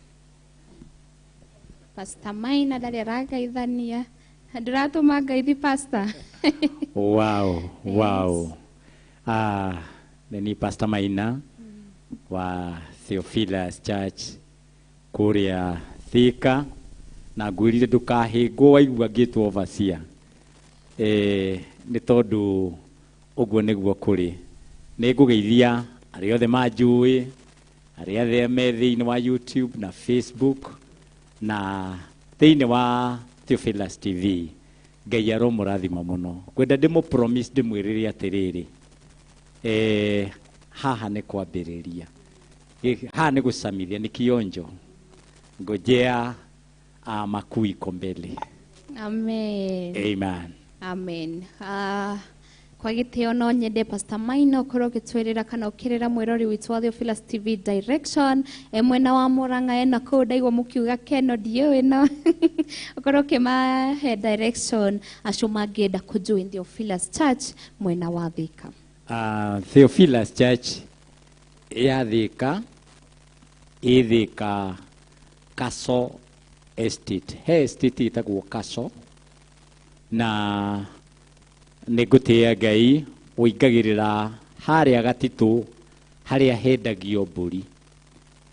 Pastor Maina ndarĩ aragaithania. Ndĩratũma ngaithi pastor. Wow, wow. Ni Pastor Maina wa Theophilus Church kũrĩa Thika, na ngwĩrire ndũkahĩngwo waigua ngĩtwo overseer. Nĩ tondũ ũguo nĩguo kũrĩ. Nĩ ngũgeithia arĩa othe manjũĩ, arĩa othe me thĩinĩ wa YouTube na Facebook na thĩinĩ wa Theophilus TV. Ngai aromũrathima mũno. Ngwenda ndĩmũ promise ndĩmwĩrĩre atĩrĩrĩ, haha nĩ kwambĩrĩria, haha nĩ gũcamithia, nĩ kionjo, ngojea makuu iko mbele. Amen. Amen. Amen. Kwa gĩtĩo no nyende Pastor Maina ũkorwo ũgĩtwĩrĩra kana ũkĩrĩra mwĩrori witũ wa Theophilus TV direction mwena wa Mũrang'a na kũu ndaigua mũkiuga Keno ndiũĩ no ũkorwo ũkĩmahe direction acio mangĩenda kũjoin Theophilus Church mwena wa Thika. Theophilus Church ya Thika Thika Kaso Estate. He estate itagwo Kaso na nĩngũtĩĩa Ngai ũingagĩrĩra harĩa Gatitũ harĩa hendagio mbũri.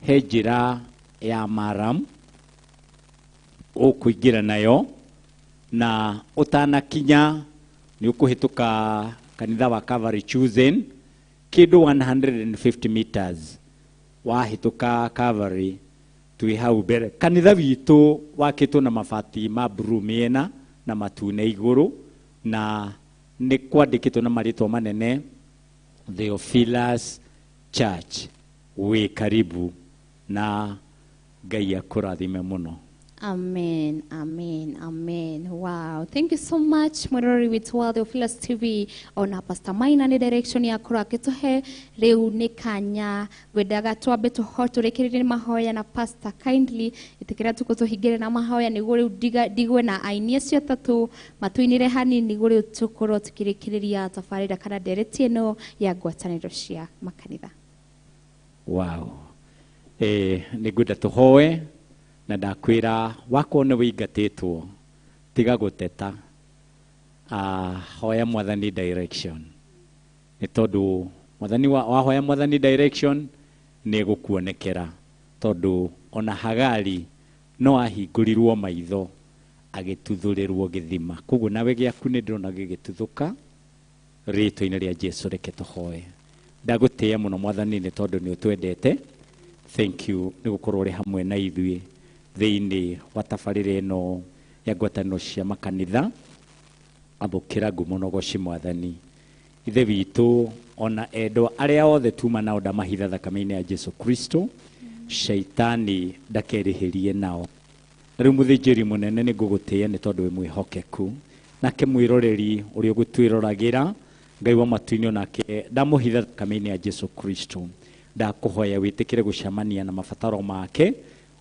He njĩra ya Maram ũkũingĩra nayo na ũtanakinya nĩ ũkũhĩtũka kanitha wa Calvary Chosen kĩndũ 150 meters wahĩtũka Calvary twĩ hau mbere. Kanitha witũ wakĩtwo na mabati ma blue mĩena na matune igũrũ na nĩ kwandĩkĩtwo na marĩtwa manene Theophilus Church. Wĩ karibu na Ngai akũrathime mũno. Amen, amen, amen. Wow, thank you so much mwĩroreri witũ wa Theophilus TV ona Pastor Maina nĩ direction yakorwo akĩtũhe rĩu nĩ kanya ngwendaga twambe tũrekererie mahoya na pastor kindly ĩtĩkĩra tũkũtũhingĩre na mahoya nĩguo rĩu ndigwe na aini acio atatũ matũinĩre hanini nĩguo rĩu tũkorwo tũkĩrĩkĩrĩria tabarĩra kana ndereti ĩno ya ngwatanĩro cia makanitha. Wow. Nĩ ngwenda tũhoe na ndakwĩra wako nĩ wĩingatĩtwo tiga gũteta, hoya Mwathani direction, nĩ tondũ Mwathani wahoya Mwathani direction nĩ gũkuonekera, tondũ ona Hagari no ahingũrirwo maitho agĩtuthũrĩrwo gĩthima. Koguo nawe gĩaku nĩ ndĩrona gĩgĩtuthũka rĩtwa-inĩ rĩa Jesũ. Reke tũhoe. Ndagũtĩĩa mũno Mwathani nĩ tondũ nĩ ũtwendete. Thank you nĩ gũkorwo ũrĩ hamwe na ithuĩ thĩinĩ wa tabarĩra ĩno ya ngwatanĩro cia makanitha. Amũkĩra ngumo na ũgoci Mwathani. Ithe witũ ona endwa arĩa othe tuma nao ndamahitha thakame-inĩ ya Jesũ Kristo, shaitani ndakerĩhĩrie nao. Rĩu mũthĩnjĩri mũnene nĩ ngũgũtĩĩa nĩ tondũ wĩ mwĩhokeku, nake mwĩroreri ũrĩa ũgũtwĩroragĩra Ngai wa matu-inĩ onake ndamũhitha thakame-inĩ ya Jesũ Kristo. Ndakũhoya wĩtĩkĩre gũcemania na mabataro make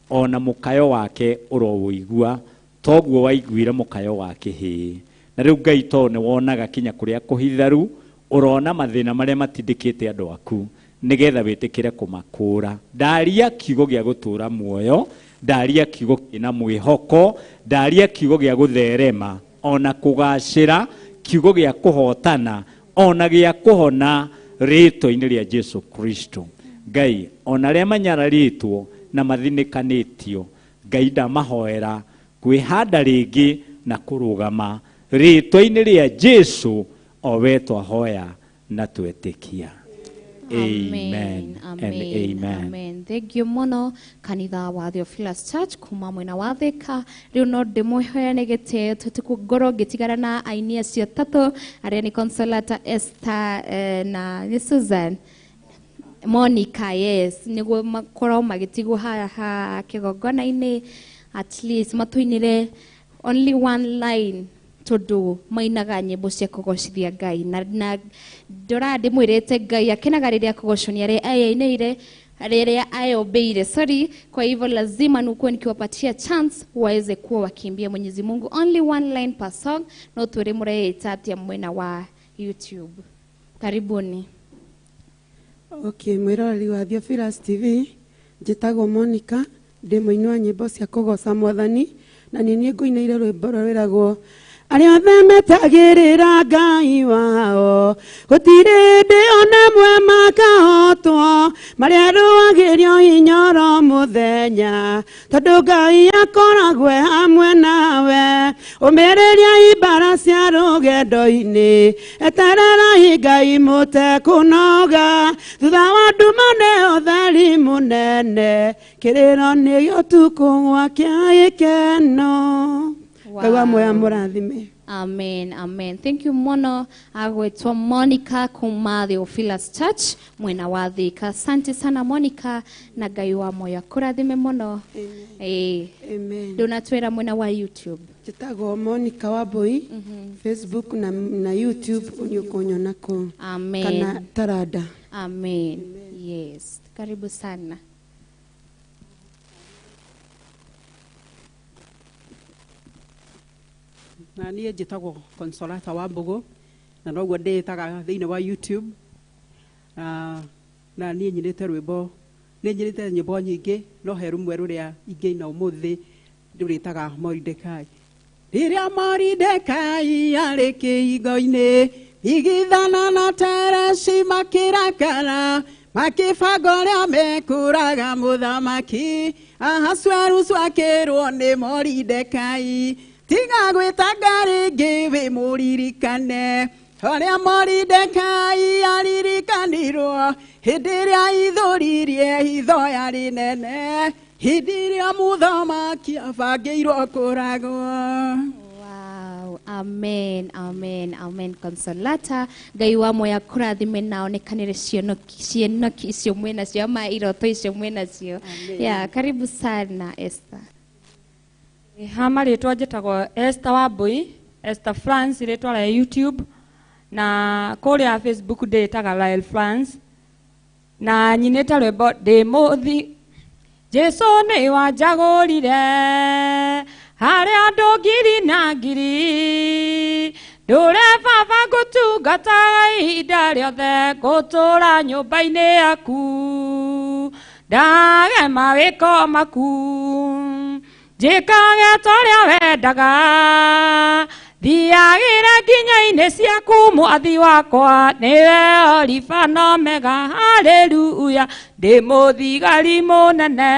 ona mũkayo wake ũrowũigua toguo waiguire mũkayo wake hĩ. Na rĩu Ngai to nĩ wonaga kinya kũrĩa kũhitharu, ũrona mathĩna marĩa matindĩkĩte andũ aku nĩgetha wĩtĩkĩre kũmakũra. Ndaria kiugo gĩa gũtũra muoyo, ndaria kiugo kĩna mwĩhoko, ndaria kiugo gĩa gũtherema ona kũgacĩra, kiugo gĩa kũhotana ona gĩa kũhona rĩtwa-inĩ rĩa Jesũ Kristo. Ngai ona arĩa manyararitwo na mathinĩkanĩtio Ngai ndamahoera kwĩhanda rĩngĩ na kũrũgama rĩtwa-inĩ rĩa Jesu o we twahoya na twetĩkia. Amen and amen. Thank you muno kanitha wa Theophilus Church kuma mwena wa Thika. Riu no ndimũheane gĩtĩo tũtikũngorwo ngĩtigana na aini acio tatũ arĩa nĩ Consolata, Esther na nĩ Susan, Monica, yes, nĩguo makorwo magĩtigwo haha kĩgongona-inĩ, at least matũinĩre only one line tondu mainaga nyĩmbo cia kũgocithia Ngai na ndora ndĩmwĩrĩte Ngai akenaga rĩrĩa kũgoconia arĩa ainĩire rĩrĩa ayobeire. Sorry, kwa hivyo lazima nikuwe nikiwapatia chance waweze kuwa wakimbia Mwenyezi Mungu, only one line per song, no tuere muraita atia mwena wa YouTube. Karibuni. Okay, mwĩroreri wa Theophilus TV, njĩtagwo Monica, ndĩ mũini wa nyĩmbo cia kũgoca Mwathani, na nĩ niĩ ngũinĩire rwĩmbo rwĩragwo arĩa othe metagĩrĩra Ngai wao gũtirĩ hĩndĩ ona ĩmwe makahotwo, marĩarũagĩrio hinya oro mũthenya tondũ Ngai akoragwo hamwe nawe. Ũmĩrĩria mbara cia rũgendo-inĩ, etererai Ngai mũtekũnoga, thutha wa nduma nĩ ũtheri mũnene, kĩrĩro nĩ ũtukũ gwakia gĩkeno. Amen, amen. Thank you muno. Agwetwa Monica kuma Theophilus Church mwena wa Thika. Asante sana Monica, na Ngai wa moyo akũrathime muno. Amen. Ndunatwĩra mwena wa YouTube. Njĩtagwo Monica Wambui, Facebook na YouTube ũnyona kũ. Amen. Kana Tarada. Amen. Yes. Karibu sana. Na niĩ njĩtagwo Consolata wa Mbogo, na noguo ndĩĩtaga thĩinĩ wa YouTube. Na niĩ nyinĩte rwĩmbo, nĩ nyinĩte nyĩmbo nyingĩ, no he rũmwe rũrĩa ingĩina ũmũthĩ rũrĩtaga Moridekai. Rĩrĩa Moridekai arĩ kĩhingo-inĩ, igithana na Tereshi makĩrakara, makĩbanga ũrĩa mekũraga mũthamaki. Ahasuerusu akĩrwo nĩ Moridekai, tiga gwĩtanga rĩngĩ wĩ mũririkane ũrĩa Moridekai aririkanirwo hĩndĩ ĩrĩa ithũririe hithoya rĩnene, hĩndĩ ĩrĩa mũthamaki abangĩirwo kũragwo. Wow, amen, amen, amen. Consolata, Ngai wa moyo akũrathime na onekanĩre ciĩnoki icio mwĩnacio ama iroto icio mwĩnacio. Yeah, karibu sana Esther. Hama rĩtwa njĩtagwo Esther Wambui, Esther France rĩtwa rĩa YouTube, na kũrĩa Facebook ndĩĩtaga Lyle France, na nyinĩte rwĩmbo ndĩ mũthi Jesu nĩ wanjagũrire harĩ andũ ngiri na ngiri, ndũre baba ngũtungata ihinda rĩothe, ngũtũũra nyũmba-inĩ yaku, ndagema wĩko maku, njĩkage torĩa wendaga, thiagĩra nginya-inĩ ciaku mwathi wakwa, nĩwe Alpha na Omega, haleluya, ndĩ mũthigari mũnene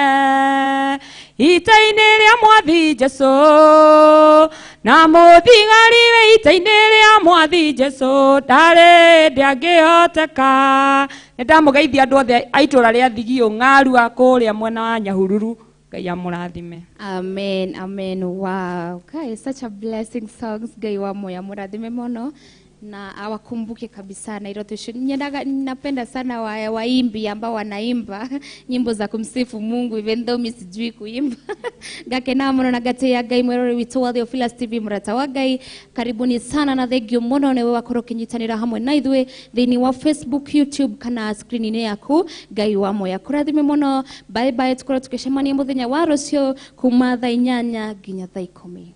ita-inĩ rĩa mwathi Jesu, na mũthigari wĩ ita-inĩ rĩa mwathi Jesu, ndarĩ ndangĩhoteka. Nĩndamũgeithia andũ othe a itũũra rĩa Thigio ng'aru a kũrĩa mwena wa Nyahururu. Ngai amũrathime. Amen, amen. Wow, guys, such a blessing songs. Ngai wa moyo amũrathime muno na awakumbuke kabisa na iroto icio. Napenda sana waimbi ambao wanaimba nyimbo za kumsifu Mungu even though mimi sijui kuimba. Ngakena muno na gateya Ngai mwerore witũ wa Theophilus TV murata wa Ngai. Karibuni sana na thengio muno newe wakorwo kinyitanira hamwe na ithuĩ thĩinĩ wa Facebook, YouTube kana screen-inĩ yaku. Ngai wa moyo akũrathime muno. Bye bye, tukorwo tukicemania mũthenya wa rũciũ kuma thaa 8 nginya thaa 10.